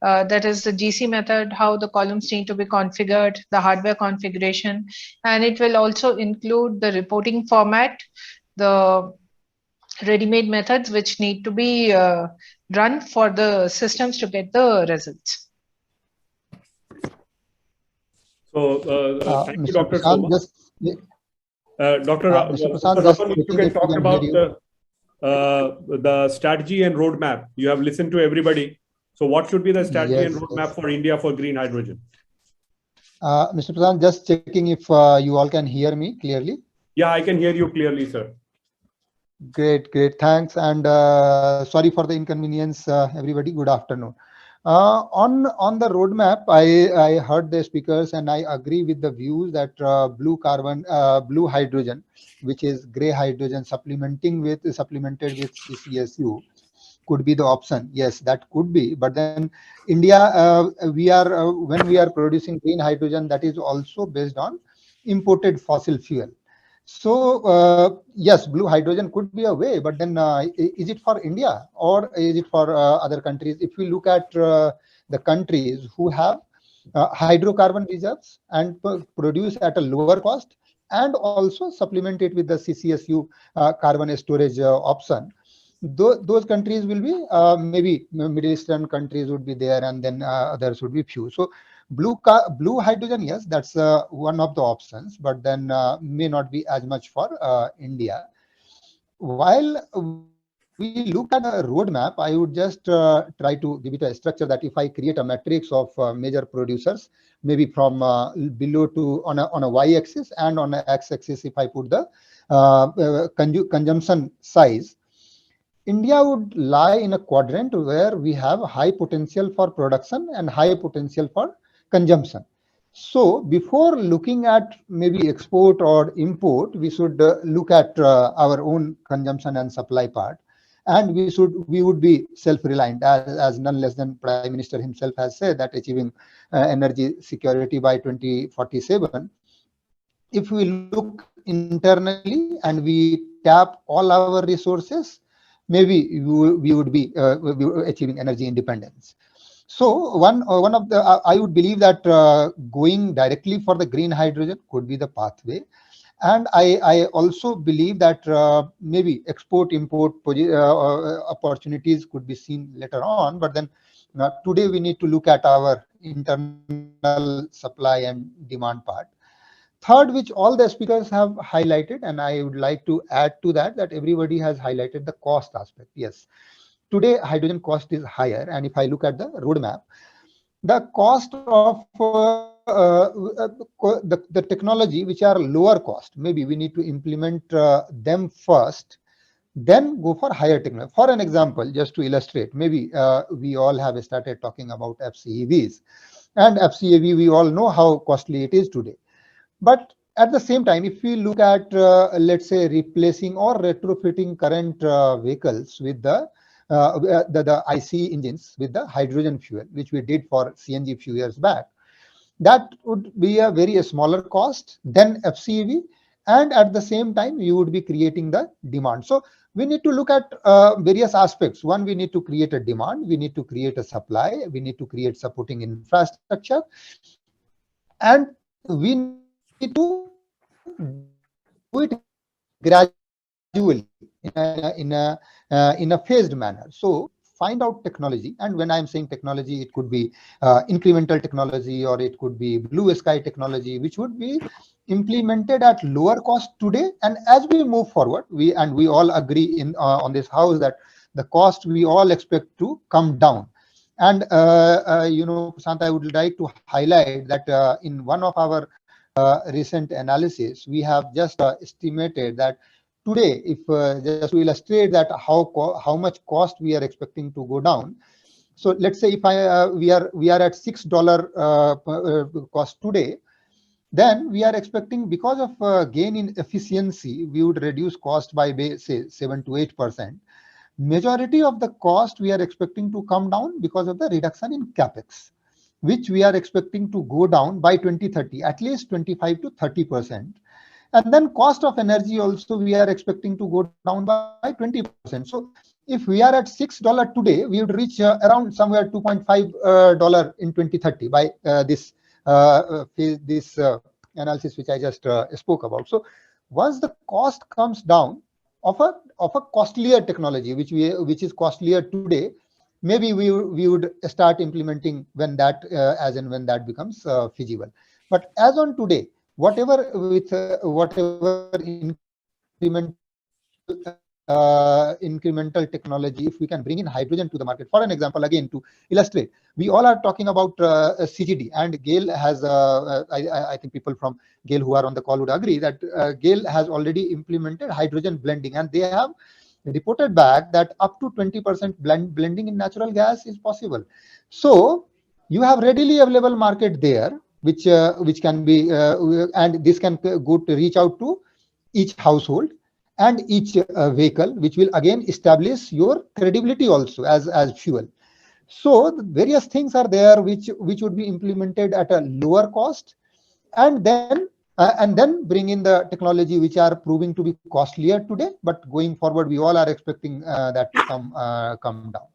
that is the GC method, how the columns need to be configured, the hardware configuration, and it will also include the reporting format, the ready-made methods which need to be run for the systems to get the results. So thank you, Dr. Soma. Dr. Raman, if you can talk about the strategy and roadmap. You have listened to everybody. So what should be the strategy and roadmap for India for green hydrogen? Mr. Pradhan, just checking if you all can hear me clearly. Yeah, I can hear you clearly, sir. Great, thanks. And sorry for the inconvenience, everybody. Good afternoon. On the roadmap, I heard the speakers and I agree with the views that blue hydrogen, which is gray hydrogen supplemented with CCSU, could be the option. Yes, that could be. But then India, when we are producing green hydrogen, that is also based on imported fossil fuel. So yes, blue hydrogen could be a way, but then is it for India or is it for other countries? If we look at the countries who have hydrocarbon reserves and produce at a lower cost and also supplement it with the CCSU carbon storage option, those countries will be maybe Middle Eastern countries would be there, and then others would be few. So blue hydrogen, yes, that's one of the options, but then may not be as much for India. While we look at a roadmap, I would just try to give it a structure that if I create a matrix of major producers, maybe from below to on a y-axis and on a x-axis, if I put the consumption size, India would lie in a quadrant where we have high potential for production and high potential for consumption. So before looking at maybe export or import, we should look at our own consumption and supply part. And we would be self-reliant, as none less than Prime Minister himself has said that achieving energy security by 2047. If we look internally and we tap all our resources, maybe we would be achieving energy independence. So one of the I would believe that going directly for the green hydrogen could be the pathway, and I also believe that maybe export import opportunities could be seen later on. But then today we need to look at our internal supply and demand part. Third, which all the speakers have highlighted, and I would like to add to that, that everybody has highlighted the cost aspect. Yes, today hydrogen cost is higher, and if I look at the roadmap, the cost of the technology which are lower cost, maybe we need to implement them first, then go for higher technology. For an example, just to illustrate, maybe we all have started talking about FCEVs, and FCEV we all know how costly it is today. But at the same time, if we look at, let's say, replacing or retrofitting current vehicles with the IC engines with the hydrogen fuel, which we did for CNG few years back, that would be a very smaller cost than FCEV, and at the same time you would be creating the demand. So we need to look at various aspects. One, we need to create a demand, we need to create a supply, we need to create supporting infrastructure, and we need to do it gradually in a phased manner. So find out technology, and when I'm saying technology, it could be incremental technology, or it could be blue sky technology, which would be implemented at lower cost today. And as we move forward, we all agree in on this house that the cost we all expect to come down. And Prashant, I would like to highlight that in one of our recent analysis, we have just estimated that today, if just to illustrate that how much cost we are expecting to go down. So let's say if we are at $6 cost today, then we are expecting, because of gain in efficiency, we would reduce cost by say 7 to 8%. Majority of the cost we are expecting to come down because of the reduction in capex, which we are expecting to go down by 2030, at least 25 to 30%. And then cost of energy also we are expecting to go down by 20%. So if we are at $6 today, we would reach around somewhere $2.5 in 2030 by this analysis which I just spoke about. So once the cost comes down of a costlier technology, which is costlier today, maybe we would start implementing when that as and when that becomes feasible. But as on today, whatever incremental technology, if we can bring in hydrogen to the market. For an example, again, to illustrate, we all are talking about CGD, and GAIL has, I think people from GAIL who are on the call would agree that GAIL has already implemented hydrogen blending, and they have reported back that up to 20% blending in natural gas is possible. So you have readily available market there, which can be, and this can go to reach out to each household and each vehicle, which will again establish your credibility also as fuel. So the various things are there which would be implemented at a lower cost, and then bring in the technology which are proving to be costlier today, but going forward we all are expecting that to come down.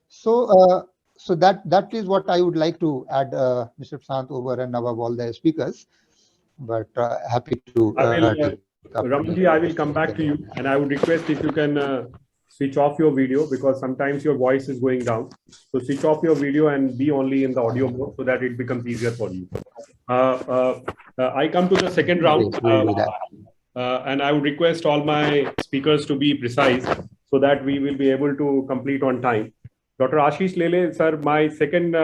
So so that is what I would like to add, Mr. Prashant, over and above all the speakers. But happy to Ramanji, I will come back to you, and I would request if you can switch off your video, because sometimes your voice is going down. So switch off your video and be only in the audio mode so that it becomes easier for you. I come to the second round, and I would request all my speakers to be precise so that we will be able to complete on time. Dr. Ashish Lele, sir, my second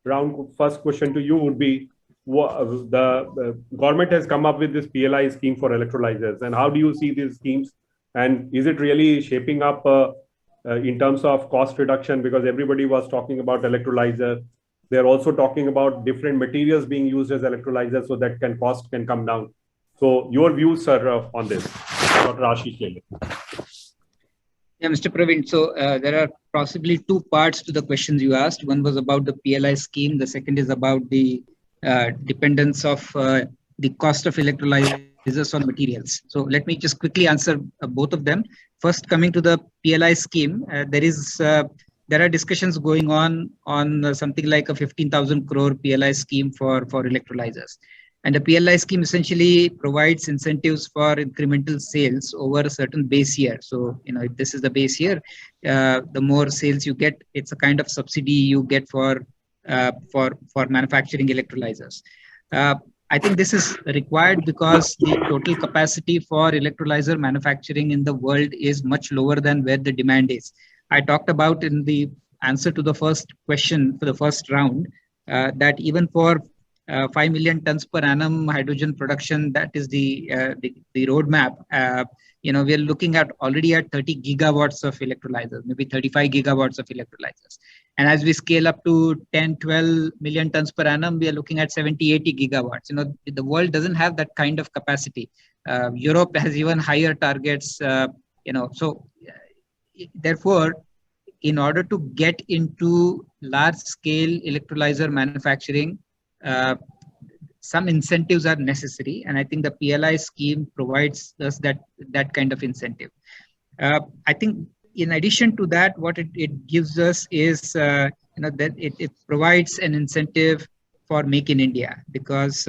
round first question to you would be, the government has come up with this PLI scheme for electrolyzers, and how do you see these schemes, and is it really shaping up in terms of cost reduction? Because everybody was talking about electrolyzer, they're also talking about different materials being used as electrolyzers so that cost can come down. So your views, sir, on this, Dr. Ashish Lele. Yeah, Mr. Praveen. So there are possibly two parts to the questions you asked. One was about the PLI scheme. The second is about the dependence of the cost of electrolyzers on materials. So let me just quickly answer both of them. First, coming to the PLI scheme, there are discussions going on something like a 15,000 crore PLI scheme for electrolyzers. And the PLI scheme essentially provides incentives for incremental sales over a certain base year. So, if this is the base year, the more sales you get, it's a kind of subsidy you get for manufacturing electrolyzers. I think this is required because the total capacity for electrolyzer manufacturing in the world is much lower than where the demand is. I talked about in the answer to the first question for the first round that even for 5 million tons per annum hydrogen production. That is the roadmap. We are looking at already at 30 gigawatts of electrolyzers, maybe 35 gigawatts of electrolyzers. And as we scale up to 10, 12 million tons per annum, we are looking at 70, 80 gigawatts. The world doesn't have that kind of capacity. Europe has even higher targets. Therefore, in order to get into large scale electrolyzer manufacturing, some incentives are necessary, and I think the PLI scheme provides us that kind of incentive. I think in addition to that, what it gives us is that it provides an incentive for Make in India, because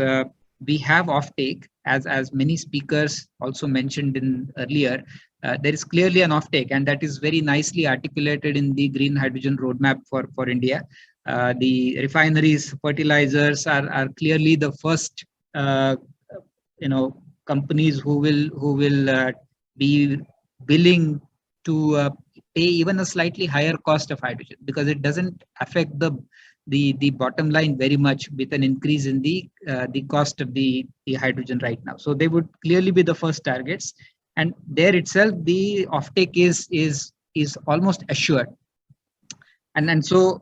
we have offtake, as many speakers also mentioned in earlier. There is clearly an offtake, and that is very nicely articulated in the green hydrogen roadmap for India. The refineries, fertilizers are clearly the first, companies who will be willing to pay even a slightly higher cost of hydrogen, because it doesn't affect the bottom line very much with an increase in the cost of the hydrogen right now. So they would clearly be the first targets, and there itself the offtake is almost assured. And so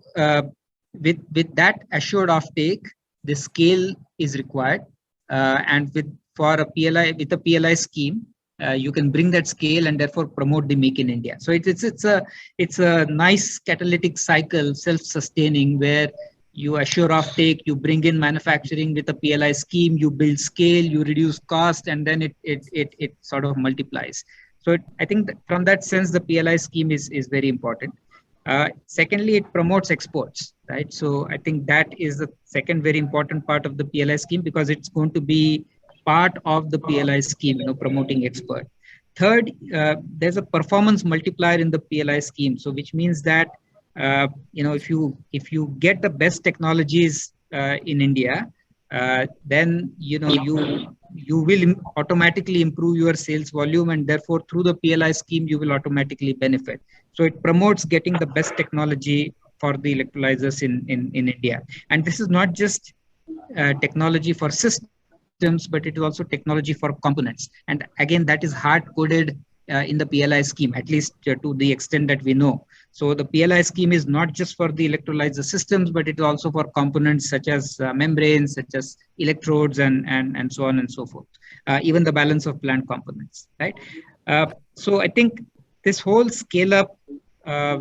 with that assured offtake, the scale is required, and with a PLI scheme, you can bring that scale and therefore promote the Make in India. So it's a nice catalytic cycle, self-sustaining, where you assure offtake, you bring in manufacturing with a PLI scheme, you build scale, you reduce cost, and then it sort of multiplies. So I think from that sense, the PLI scheme is very important. Secondly, it promotes exports, right? So I think that is the second very important part of the PLI scheme, because it's going to be part of the PLI scheme, promoting export. Third, there's a performance multiplier in the PLI scheme. So which means that, if you get the best technologies in India, then, you will automatically improve your sales volume, and therefore through the PLI scheme, you will automatically benefit. So it promotes getting the best technology for the electrolyzers in India. And this is not just technology for systems, but it is also technology for components. And again, that is hard-coded in the PLI scheme, at least to the extent that we know. So the PLI scheme is not just for the electrolyzer systems, but it is also for components such as membranes, such as electrodes, and so on and so forth. Even the balance of plant components, right? So I think this whole scale up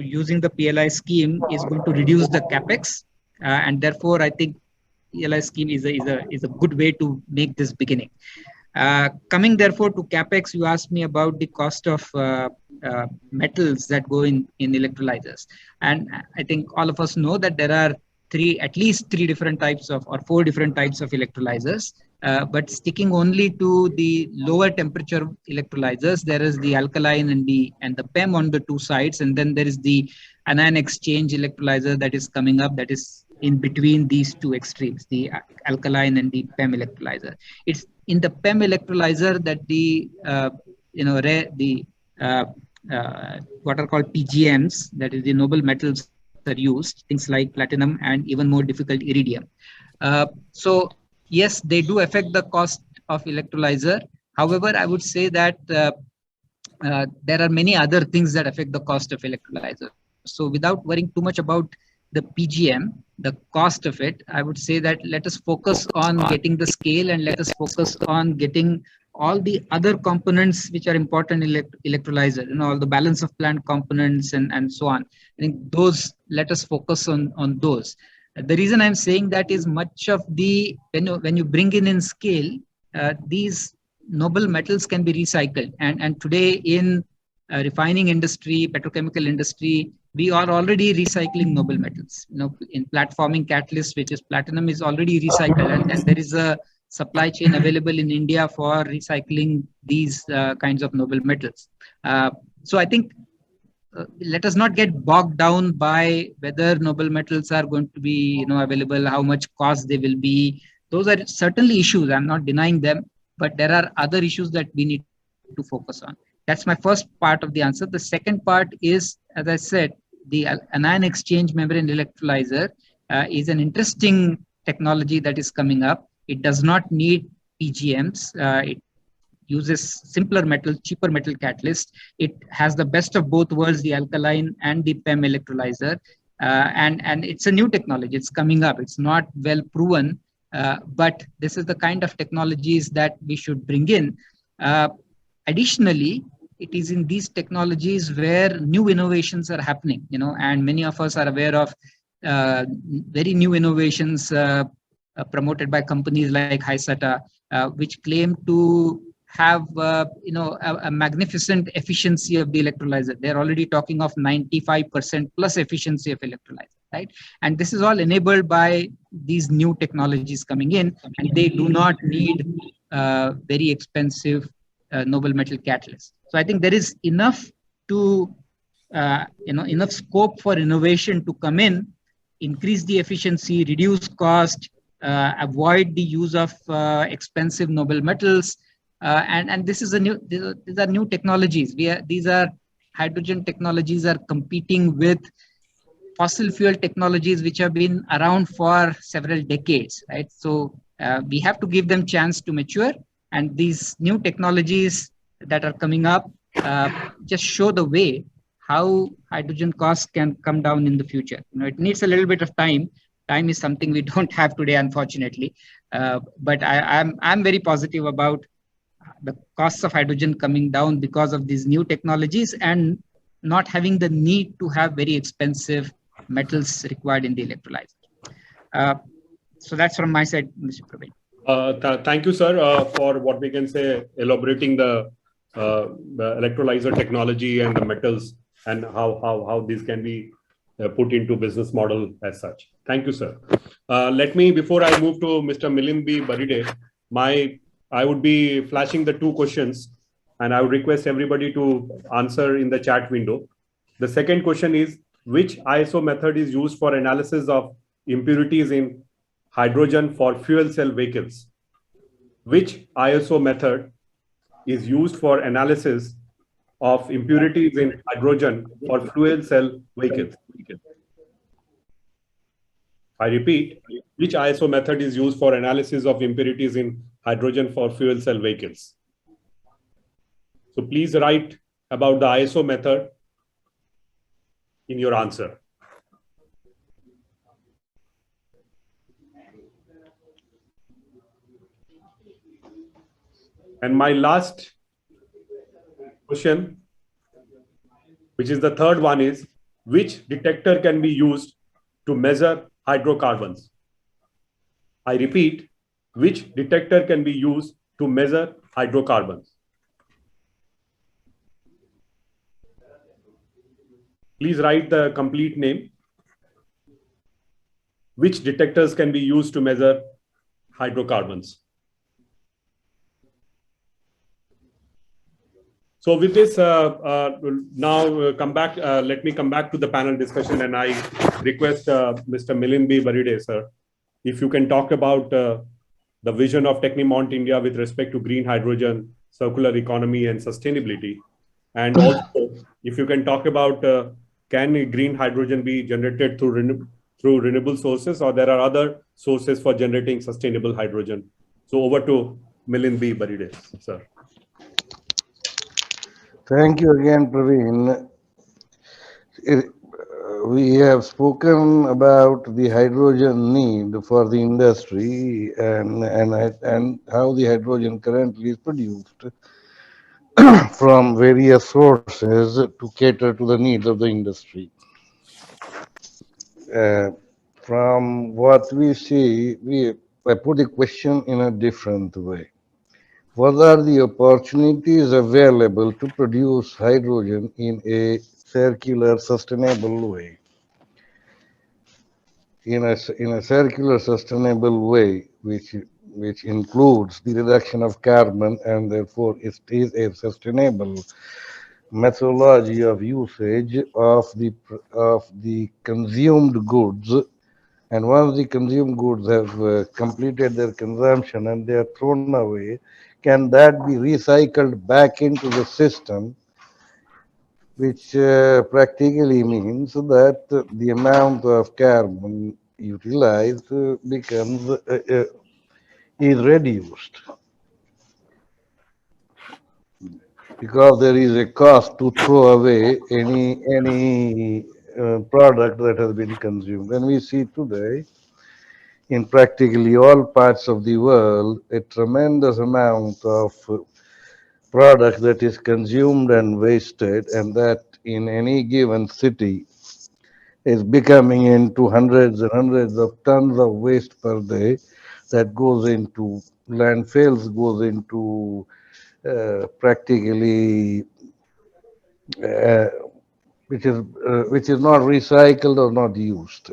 using the PLI scheme is going to reduce the capex, and therefore I think PLI scheme is a good way to make this beginning. Coming therefore to capex, you asked me about the cost of metals that go in electrolyzers, and I think all of us know that there are at least three different types of, or four different types of electrolyzers. But sticking only to the lower temperature electrolyzers, there is the alkaline and the PEM on the two sides, and then there is the anion exchange electrolyzer that is coming up, that is in between these two extremes, the alkaline and the PEM electrolyzer. It's in the PEM electrolyzer that what are called PGMs, that is the noble metals, are used, things like platinum and even more difficult iridium. So yes, they do affect the cost of electrolyzer. However, I would say that there are many other things that affect the cost of electrolyzer. So without worrying too much about the PGM, the cost of it, I would say that let us focus on getting the scale, and let us focus on getting all the other components which are important in electrolyzer, all the balance of plant components and so on. I think those, let us focus on those. The reason I'm saying that is much of the, when you bring in scale, these noble metals can be recycled. And today in refining industry, petrochemical industry, we are already recycling noble metals. In platforming catalyst, which is platinum, is already recycled, and there is a supply chain available in India for recycling these kinds of noble metals. So I think let us not get bogged down by whether noble metals are going to be available, how much cost they will be. Those are certainly issues. I'm not denying them, but there are other issues that we need to focus on. That's my first part of the answer. The second part is, as I said, the anion exchange membrane electrolyzer is an interesting technology that is coming up. It does not need PGMs. It uses simpler metal, cheaper metal catalyst. It has the best of both worlds, the alkaline and the PEM electrolyzer. And it's a new technology. It's coming up. It's not well proven, but this is the kind of technologies that we should bring in. Additionally, it is in these technologies where new innovations are happening, and many of us are aware of very new innovations promoted by companies like Hysata, which claim to have a magnificent efficiency of the electrolyzer. They're already talking of 95% plus efficiency of electrolyzer, right? And this is all enabled by these new technologies coming in, and they do not need very expensive noble metal catalysts. So I think there is enough to enough scope for innovation to come in, increase the efficiency, reduce cost, avoid the use of expensive noble metals. And this is these are new technologies. These are hydrogen technologies are competing with fossil fuel technologies which have been around for several decades, right? So we have to give them chance to mature, and these new technologies that are coming up just show the way how hydrogen costs can come down in the future. It needs a little bit of time. Time is something we don't have today, unfortunately. But I'm very positive about the costs of hydrogen coming down because of these new technologies and not having the need to have very expensive metals required in the electrolyzer. So that's from my side, Mr. Praveen. Thank you, sir, for what we can say, elaborating the electrolyzer technology and the metals and how these can be put into business model as such. Thank you, sir. Let me, before I move to Mr. Milind B. Baride, I would be flashing the two questions, and I would request everybody to answer in the chat window. The second question is, which ISO method is used for analysis of impurities in hydrogen for fuel cell vehicles? Which ISO method is used for analysis of impurities in hydrogen for fuel cell vehicles? I repeat, which ISO method is used for analysis of impurities in hydrogen for fuel cell vehicles? So please write about the ISO method in your answer. And my last question, which is the third one, is which detector can be used to measure hydrocarbons? I repeat, which detector can be used to measure hydrocarbons? Please write the complete name. Which detectors can be used to measure hydrocarbons? So with this, now come back. Let me come back to the panel discussion, and I request Mr. Milind B. Baride, sir, if you can talk about the vision of Technimont India with respect to green hydrogen, circular economy, and sustainability. And also, if you can talk about can green hydrogen be generated through renewable sources, or there are other sources for generating sustainable hydrogen? So over to Milind B. Baride, sir. Thank you again, Praveen. We have spoken about the hydrogen need for the industry and how the hydrogen currently is produced from various sources to cater to the needs of the industry. From what we see, I put the question in a different way. What are the opportunities available to produce hydrogen in a circular, sustainable way? In a circular, sustainable way, which includes the reduction of carbon, and therefore it is a sustainable methodology of usage of the consumed goods. And once the consumed goods have completed their consumption and they are thrown away, can that be recycled back into the system, which practically means that the amount of carbon utilized becomes is reduced because there is a cost to throw away any product that has been consumed. And we see today in practically all parts of the world a tremendous amount of product that is consumed and wasted, and that in any given city is becoming into hundreds and hundreds of tons of waste per day that goes into landfills, goes into practically uh, which is not recycled or not used.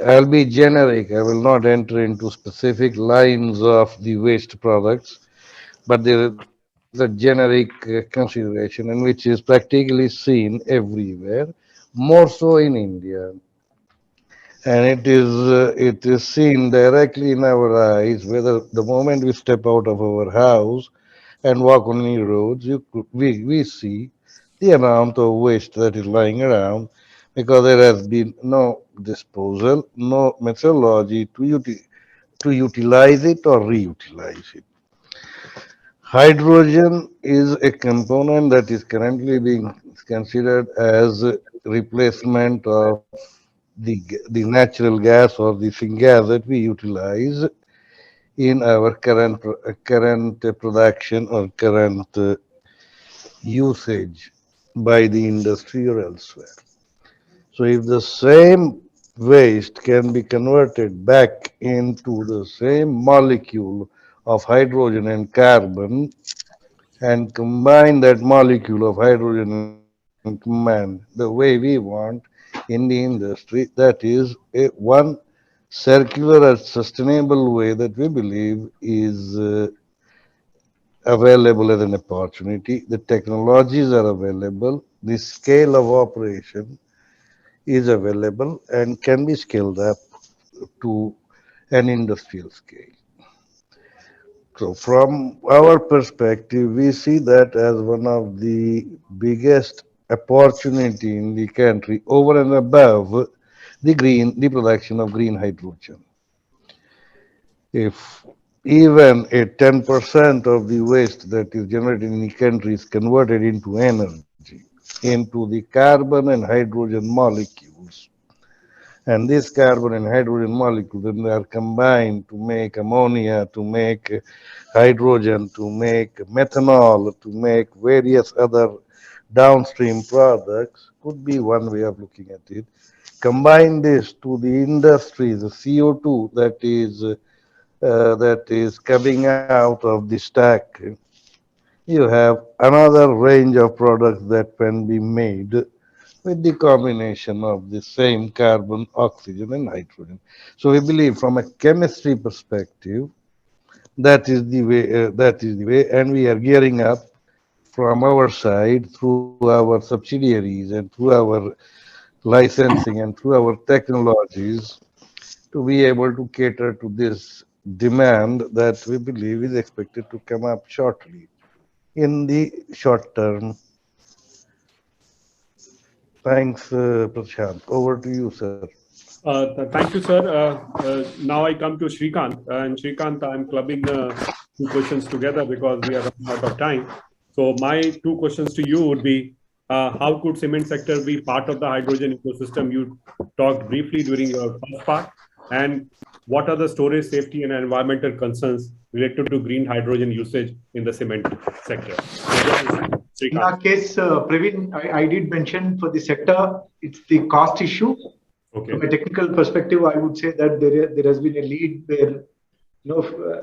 I'll be generic. I will not enter into specific lines of the waste products, but there is a generic consideration, and which is practically seen everywhere, more so in India. And it is seen directly in our eyes, whether the moment we step out of our house and walk on any roads, we see the amount of waste that is lying around because there has been no disposal, no methodology to utilize it or reutilize it. Hydrogen is a component that is currently being considered as a replacement of the natural gas or the syngas that we utilize in our current production or current usage by the industry or elsewhere. So if the same waste can be converted back into the same molecule of hydrogen and carbon and combine that molecule of hydrogen and command the way we want in the industry, that is a one circular and sustainable way that we believe is available as an opportunity. The technologies are available, the scale of operation is available and can be scaled up to an industrial scale. So from our perspective, we see that as one of the biggest opportunity in the country over and above the production of green hydrogen. If even a 10% of the waste that is generated in the country is converted into energy, into the carbon and hydrogen molecules, and this carbon and hydrogen molecules then are combined to make ammonia, to make hydrogen, to make methanol, to make various other downstream products, could be one way of looking at it. Combine this to the industry, the CO2 that is coming out of the stack, you have another range of products that can be made with the combination of the same carbon, oxygen, and nitrogen. So we believe from a chemistry perspective, that is the way, and we are gearing up from our side through our subsidiaries and through our licensing and through our technologies to be able to cater to this demand that we believe is expected to come up shortly. In the short term. Thanks, Prashant. Over to you, sir. Thank you, sir. Now I come to Shrikant. And Shrikant, I'm clubbing two questions together because we are running out of time. So my two questions to you would be, how could cement sector be part of the hydrogen ecosystem? You talked briefly during your first part. And what are the storage, safety, and environmental concerns related to green hydrogen usage in the cement sector? In our case, Praveen, I did mention for the sector, it's the cost issue. Okay. From a technical perspective, I would say that there has been a lead where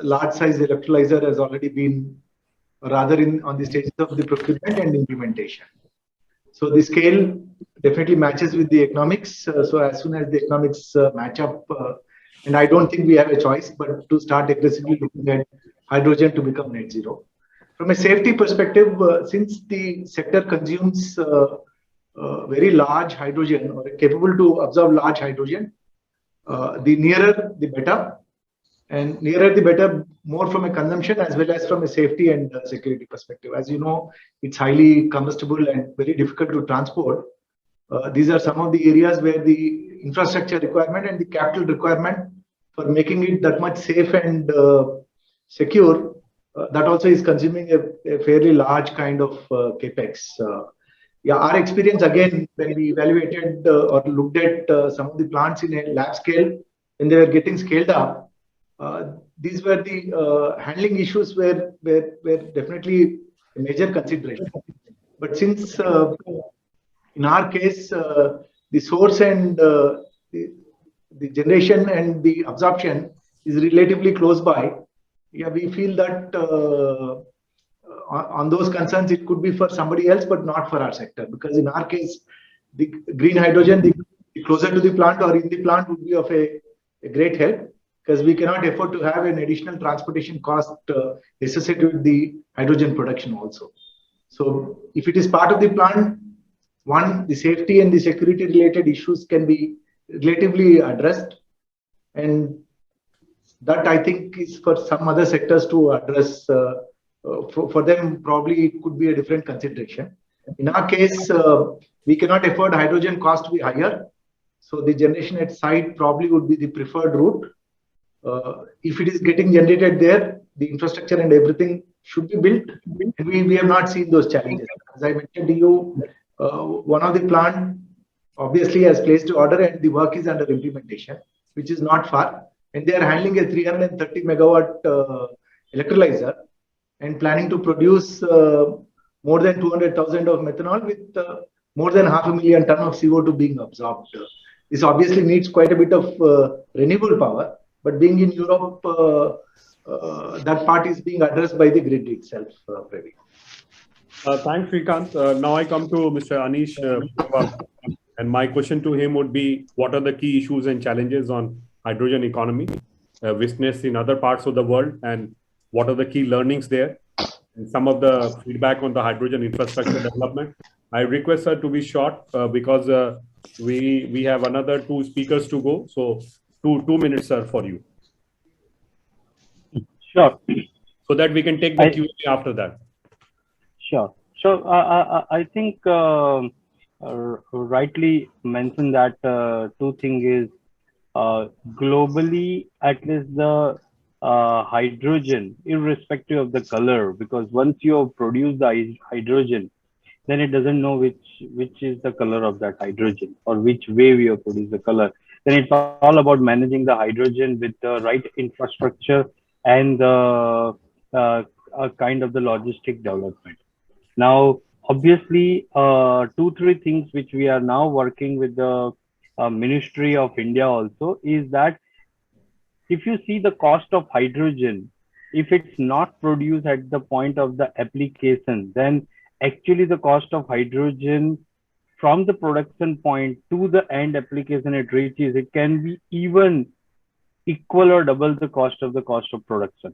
large size electrolyzer has already been rather on the stages of the procurement and implementation. So the scale definitely matches with the economics. So as soon as the economics match up, and I don't think we have a choice but to start aggressively looking at hydrogen to become net zero. From a safety perspective, since the sector consumes very large hydrogen or capable to absorb large hydrogen, the nearer the better, and nearer the better, more from a consumption as well as from a safety and security perspective. As you know, it's highly combustible and very difficult to transport. These are some of the areas where the infrastructure requirement and the capital requirement for making it that much safe and secure, that also is consuming a fairly large kind of capex. Yeah, our experience again, when we evaluated or looked at some of the plants in a lab scale, when they were getting scaled up, these were the handling issues were definitely a major consideration. But since in our case, the source and the generation and the absorption is relatively close by, yeah, we feel that on those concerns, it could be for somebody else, but not for our sector. Because in our case, the green hydrogen, the closer to the plant or in the plant would be of a great help, because we cannot afford to have an additional transportation cost associated with the hydrogen production also. So if it is part of the plant, one, the safety and the security related issues can be relatively addressed. And that I think is for some other sectors to address. For them, probably it could be a different consideration. In our case, we cannot afford hydrogen cost to be higher. So the generation at site probably would be the preferred route. If it is getting generated there, the infrastructure and everything should be built. And we have not seen those challenges. As I mentioned to you, one of the plant obviously has placed the order and the work is under implementation, which is not far. And they are handling a 330 megawatt electrolyzer and planning to produce more than 200,000 of methanol with more than 500,000 ton of CO2 being absorbed. This obviously needs quite a bit of renewable power, but being in Europe, that part is being addressed by the grid itself, Praveen. Thanks, Srikanth. Now I come to Mr. Anish Purwal, and my question to him would be, what are the key issues and challenges on hydrogen economy witnessed in other parts of the world, and what are the key learnings there, and some of the feedback on the hydrogen infrastructure development. I request her to be short because we have another 2 speakers to go. So 2 minutes, sir, for you. Sure. So that we can take the Q&A after that. Sure. So I think rightly mentioned that 2 things is globally, at least the hydrogen, irrespective of the color, because once you have produced the hydrogen, then it doesn't know which is the color of that hydrogen or which way we have produced the color. Then it's all about managing the hydrogen with the right infrastructure and the kind of the logistic development. Now, obviously, 2-3 things which we are now working with the Ministry of India also is that if you see the cost of hydrogen, if it's not produced at the point of the application, then actually the cost of hydrogen from the production point to the end application it reaches, it can be even equal or double the cost of production.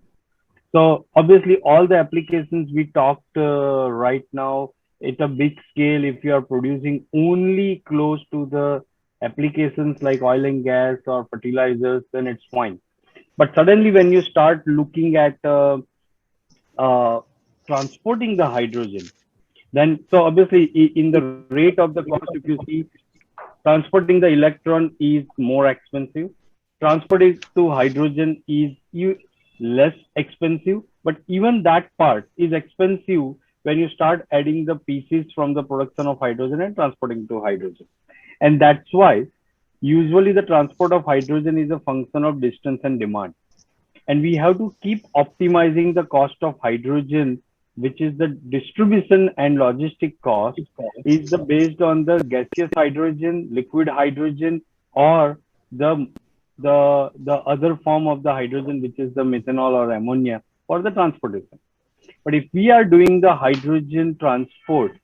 So obviously all the applications we talked right now, at a big scale, if you are producing only close to the applications like oil and gas or fertilizers, then it's fine. But suddenly when you start looking at transporting the hydrogen, then so obviously in the rate of the cost, if you see, transporting the electron is more expensive. Transporting to hydrogen is less expensive, but even that part is expensive when you start adding the pieces from the production of hydrogen and transporting to hydrogen. And that's why usually the transport of hydrogen is a function of distance and demand. And we have to keep optimizing the cost of hydrogen, which is the distribution and logistic cost, is based on the gaseous hydrogen, liquid hydrogen, or the other form of the hydrogen, which is the methanol or ammonia for the transportation. But if we are doing the hydrogen transport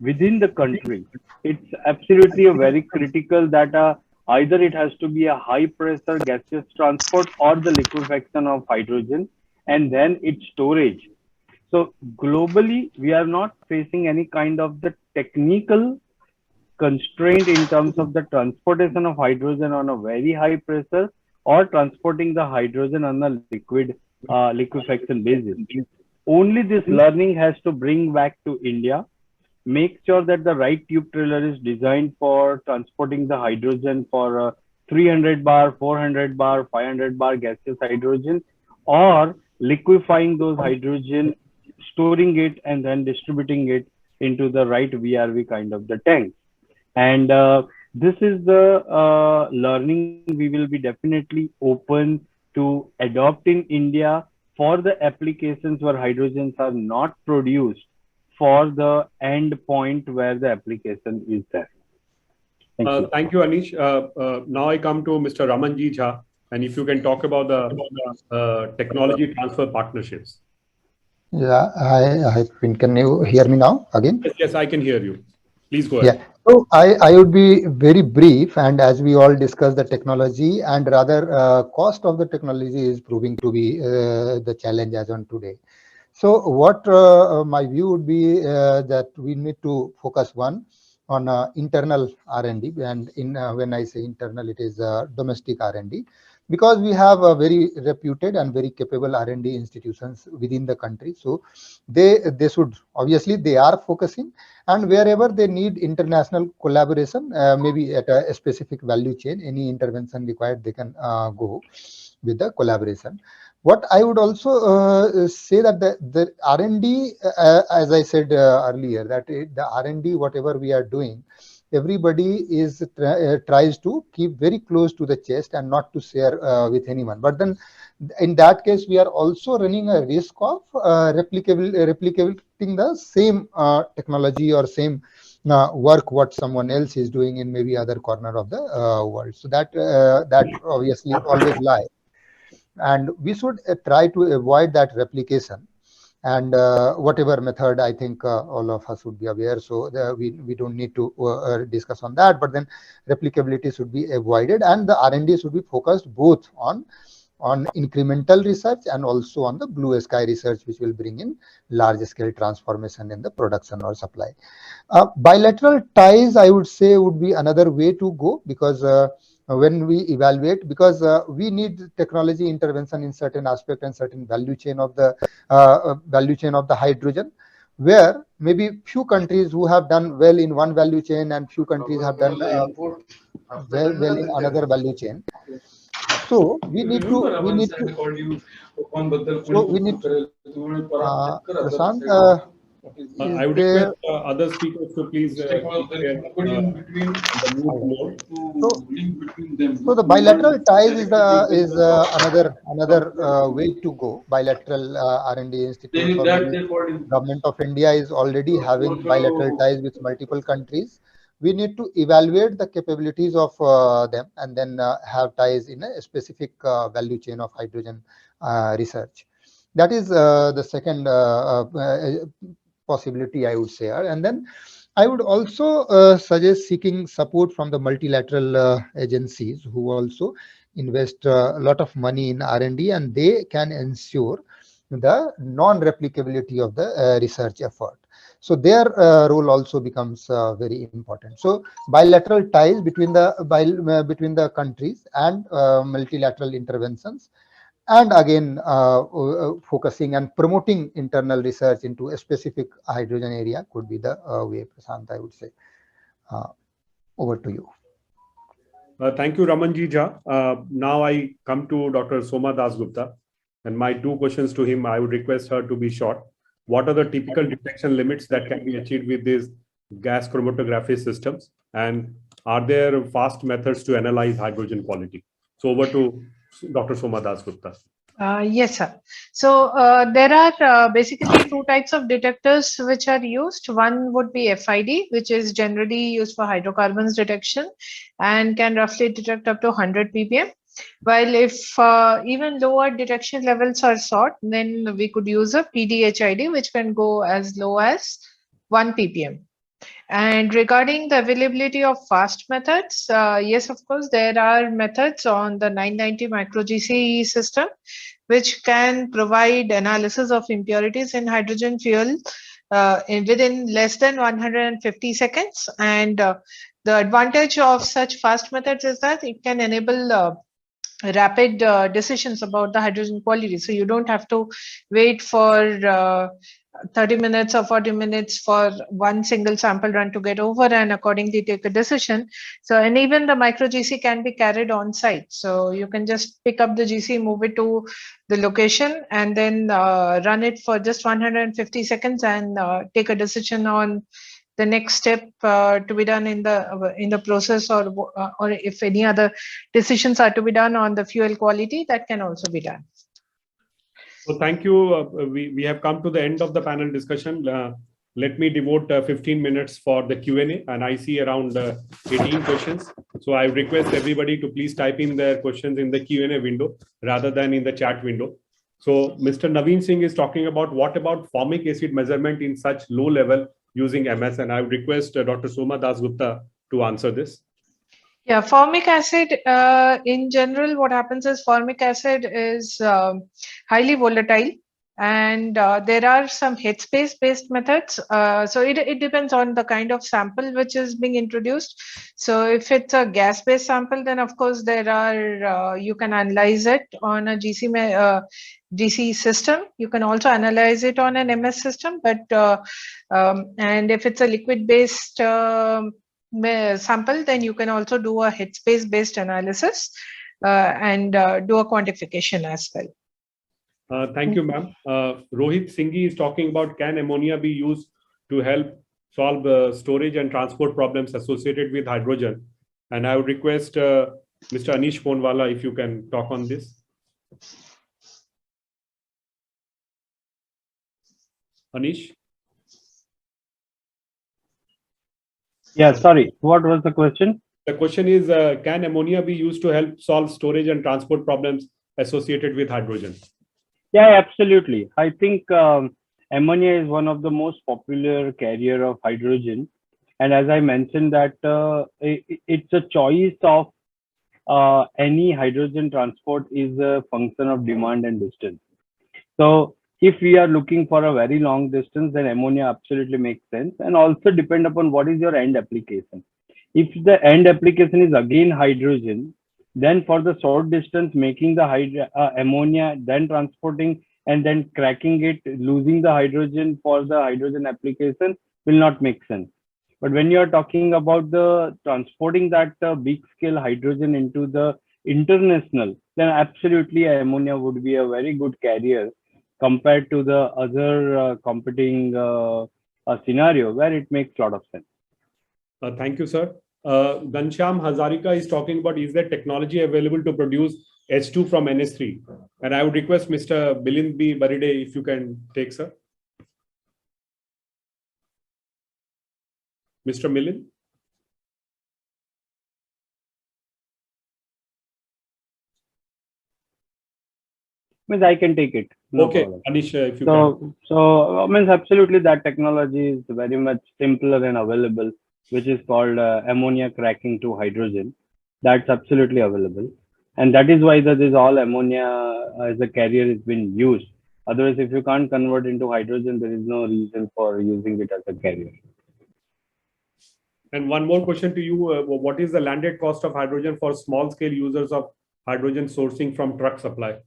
within the country, it's absolutely a very critical that either it has to be a high pressure gaseous transport or the liquefaction of hydrogen and then its storage. So globally, we are not facing any kind of the technical constraint in terms of the transportation of hydrogen on a very high pressure or transporting the hydrogen on a liquefaction basis. Only this learning has to bring back to India, make sure that the right tube trailer is designed for transporting the hydrogen for 300 bar, 400 bar, 500 bar gaseous hydrogen, or liquefying those hydrogen, storing it, and then distributing it into the right VRV kind of the tank. And this is the learning we will be definitely open to adopt in India for the applications where hydrogens are not produced for the end point where the application is there. Thank you. Thank you, Anish. Now I come to Mr. Ramanji Jha, and if you can talk about the technology transfer partnerships. Yeah, hi, can you hear me now again? Yes, I can hear you. Please go ahead. Yeah, so I would be very brief, and as we all discuss the technology, and rather cost of the technology is proving to be the challenge as on today. So what my view would be that we need to focus on internal R&D, and when I say internal, it is domestic R&D, because we have a very reputed and very capable R&D institutions within the country. So they should, obviously they are focusing, and wherever they need international collaboration, maybe at a specific value chain, any intervention required, they can go with the collaboration. What I would also say that the R&D, as I said earlier, that the R&D, whatever we are doing, everybody tries to keep very close to the chest and not to share with anyone. But then in that case, we are also running a risk of replicating the same technology or same work what someone else is doing in maybe other corner of the world. So that obviously always lies, and we should try to avoid that replication. And whatever method, I think all of us would be aware, so we don't need to discuss on that. But then replicability should be avoided, and the R&D should be focused both on incremental research and also on the blue sky research, which will bring in large scale transformation in the production or supply. Bilateral ties, I would say, would be another way to go, because when we evaluate, because we need technology intervention in certain aspect and certain value chain of the hydrogen, where maybe few countries who have done well in one value chain and few countries have done well in another value chain. So we need to Prashant, I would request other speakers to please keep their mute mode. So the bilateral ties is another way to go. Bilateral R&D institutes, or maybe government of India is already having bilateral ties with multiple countries. We need to evaluate the capabilities of them, and then have ties in a specific value chain of hydrogen research. That is the second possibility, I would say. And then I would also suggest seeking support from the multilateral agencies, who also invest a lot of money in R&D, and they can ensure the non-replicability of the research effort. So their role also becomes very important. So bilateral ties between the countries and multilateral interventions, and again focusing and promoting internal research into a specific hydrogen area could be the way, Prashant, I would say. Over to you. Thank you, Ramanji Jha. Now I come to Dr. Soma Dasgupta, and my two questions to him, I would request her to be short. What are the typical detection limits that can be achieved with these gas chromatography systems? And are there fast methods to analyze hydrogen quality? So over to Dr. Soma Dasgupta. Yes, sir. So there are basically two types of detectors which are used. One would be FID, which is generally used for hydrocarbons detection and can roughly detect up to 100 ppm. While if even lower detection levels are sought, then we could use a PDHID, which can go as low as 1 ppm. And regarding the availability of fast methods, yes, of course, there are methods on the 990 micro GCE system, which can provide analysis of impurities in hydrogen fuel within less than 150 seconds. And the advantage of such fast methods is that it can enable rapid decisions about the hydrogen quality. So you don't have to wait for 30 minutes or 40 minutes for one single sample run to get over and accordingly take a decision. So, and even the micro GC can be carried on site. So you can just pick up the GC, move it to the location, and then run it for just 150 seconds and take a decision on the next step to be done in the process, or if any other decisions are to be done on the fuel quality, that can also be done. So thank you. We have come to the end of the panel discussion. Let me devote 15 minutes for the Q&A, and I see around 18 questions. So I request everybody to please type in their questions in the Q&A window rather than in the chat window. So Mr. Naveen Singh is talking about what about formic acid measurement in such low level using MS, and I would request Dr. Soma Dasgupta to answer this. Yeah, formic acid, in general, what happens is formic acid is highly volatile, and there are some headspace based methods. So it depends on the kind of sample which is being introduced. So if it's a gas based sample, then of course there are, you can analyze it on a GC system. You can also analyze it on an MS system, but and if it's a liquid based sample, then you can also do a headspace based analysis and do a quantification as well. Thank you, ma'am. Rohit Singhi is talking about, can ammonia be used to help solve storage and transport problems associated with hydrogen? And I would request Mr. Anish Ponwala if you can talk on this. Anish? Yeah, sorry. What was the question? The question is, can ammonia be used to help solve storage and transport problems associated with hydrogen? Yeah, absolutely. I think ammonia is one of the most popular carrier of hydrogen. And as I mentioned that it's a choice of any hydrogen transport is a function of demand and distance. So if we are looking for a very long distance, then ammonia absolutely makes sense, and also depend upon what is your end application. If the end application is again hydrogen, then for the short distance, making the ammonia, then transporting and then cracking it, losing the hydrogen for the hydrogen application will not make sense. But when you are talking about the transporting that big scale hydrogen into the international, then absolutely ammonia would be a very good carrier compared to the other competing scenario where it makes a lot of sense. Thank you, sir. Ghanshyam Hazarika is talking about, is there technology available to produce H2 from NH3? And I would request Mr. Bilind B. Baride if you can take, sir. Mr. Milind? Means I can take it. No okay, problem. Anish, if you can. So means absolutely that technology is very much simpler and available, which is called ammonia cracking to hydrogen. That's absolutely available. And that is why this all ammonia as a carrier is being used. Otherwise, if you can't convert into hydrogen, there is no reason for using it as a carrier. And one more question to you. What is the landed cost of hydrogen for small scale users of hydrogen sourcing from truck supply?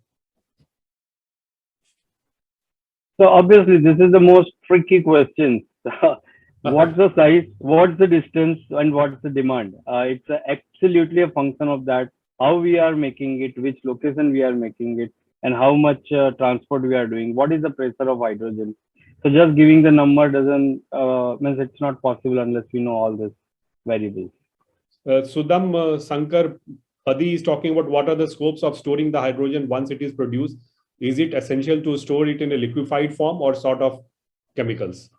So obviously, this is the most tricky question. What's the size, what's the distance, and what's the demand? It's absolutely a function of that, how we are making it, which location we are making it, and how much transport we are doing. What is the pressure of hydrogen? So just giving the number doesn't means it's not possible unless we know all these variables. Sudham Sankar Padi is talking about what are the scopes of storing the hydrogen once it is produced. Is it essential to store it in a liquefied form or sort of chemicals?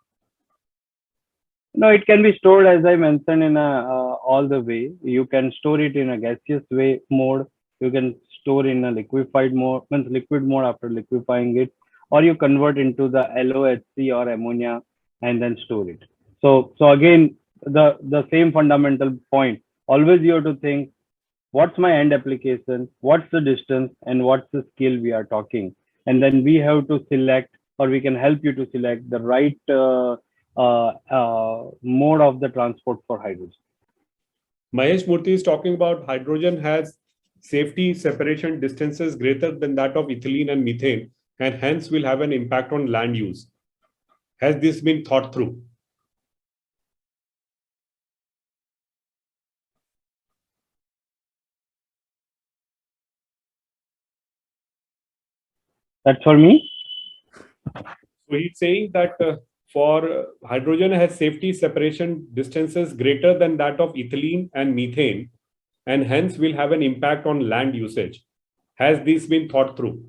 No, it can be stored, as I mentioned, in all the way. You can store it in a gaseous way mode. You can store in a liquefied mode, means liquid mode after liquefying it, or you convert into the LOHC or ammonia and then store it. So again, the same fundamental point. Always you have to think, what's my end application, what's the distance, and what's the scale we are talking. And then we have to select, or we can help you to select the right mode of the transport for hydrogen. Mahesh Murthy is talking about hydrogen has safety separation distances greater than that of ethylene and methane, and hence will have an impact on land use. Has this been thought through? That's for me. So he's saying that for hydrogen has safety separation distances greater than that of ethylene and methane, and hence will have an impact on land usage. Has this been thought through?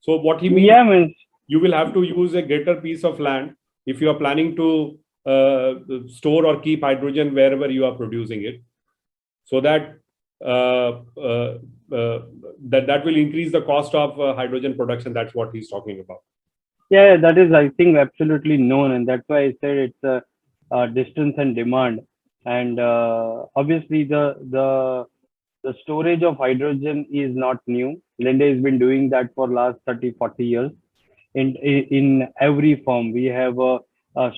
So what he means, Yeah, means you will have to use a greater piece of land if you are planning to store or keep hydrogen wherever you are producing it, so that that will increase the cost of hydrogen production. That's what he's talking about. yeah, that is, I think, absolutely known, and that's why I said it's a distance and demand, and obviously the storage of hydrogen is not new. Linde has been doing that for last 30-40 years. In every form, we have a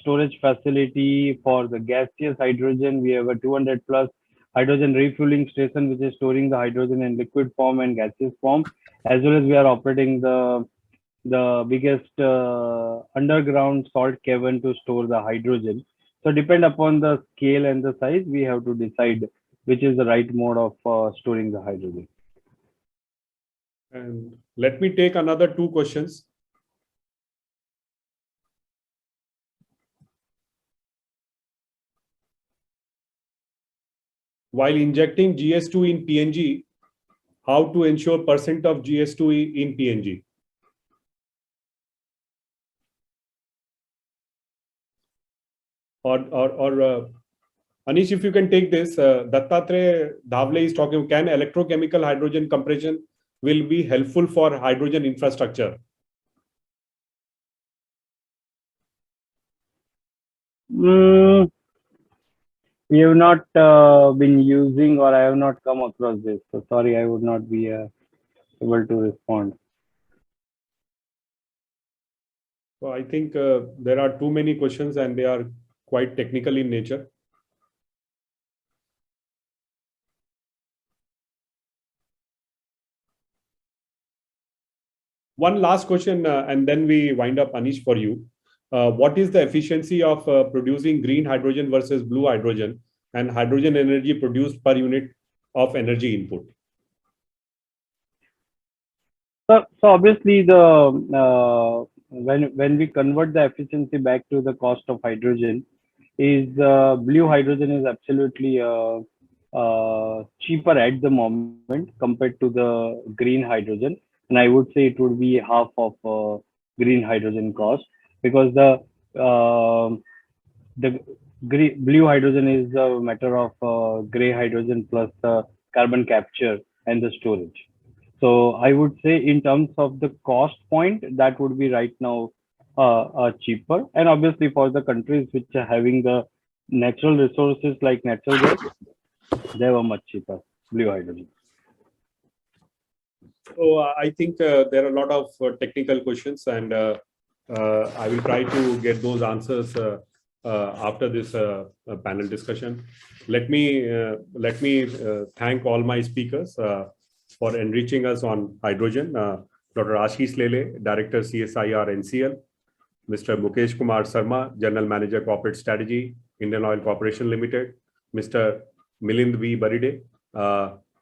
storage facility for the gaseous hydrogen. We have a 200 plus hydrogen refueling station which is storing the hydrogen in liquid form and gaseous form, as well as we are operating the biggest underground salt cavern to store the hydrogen. So depend upon the scale and the size, we have to decide which is the right mode of storing the hydrogen. And let me take another two questions. While injecting GS2 in PNG, how to ensure percent of GS2 in PNG? Or Anish, if you can take this, Dattatreya Dhavle is talking, can electrochemical hydrogen compression will be helpful for hydrogen infrastructure? We have not been using, or I have not come across this. So sorry, I would not be able to respond. So I think there are too many questions and they are quite technical in nature. One last question, and then we wind up, Anish, for you. What is the efficiency of producing green hydrogen versus blue hydrogen and hydrogen energy produced per unit of energy input? So obviously when we convert the efficiency back to the cost of hydrogen, is blue hydrogen is absolutely cheaper at the moment compared to the green hydrogen, and I would say it would be half of green hydrogen cost, because the blue hydrogen is a matter of gray hydrogen plus the carbon capture and the storage. So I would say in terms of the cost point, that would be right now cheaper. And obviously for the countries which are having the natural resources like natural gas, they were much cheaper, blue hydrogen. So I think there are a lot of technical questions, and I will try to get those answers after this panel discussion. Let me thank all my speakers for enriching us on hydrogen. Dr. Ashish Lele, Director CSIR NCL, Mr. Mukesh Kumar Sarma, General Manager Corporate Strategy, Indian Oil Corporation Limited, Mr. Milind V. Baride,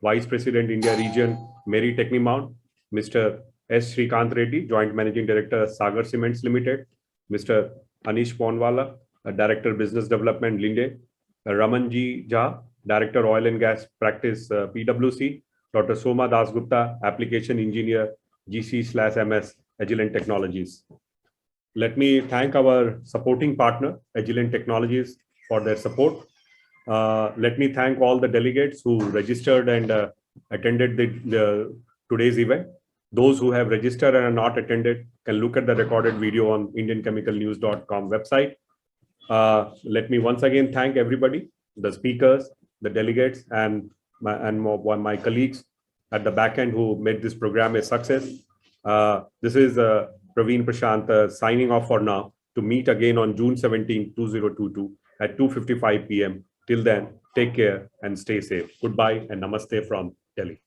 Vice President India Region, Mary Technimount, Mr. S. Srikant Reddy, Joint Managing Director, Sagar Cements Limited, Mr. Anish Ponwala, Director Business Development, Linde, Ramanji Jha, Director Oil and Gas Practice, PwC, Dr. Soma Dasgupta, Application Engineer, GC/MS, Agilent Technologies. Let me thank our supporting partner, Agilent Technologies, for their support. Let me thank all the delegates who registered and attended today's event. Those who have registered and are not attended can look at the recorded video on indianchemicalnews.com website. Let me once again thank everybody, the speakers, the delegates, and my colleagues at the back end who made this program a success. This is Praveen Prashant signing off for now, to meet again on June 17, 2022 at 2:55 p.m. Till then, take care and stay safe. Goodbye and namaste from Delhi.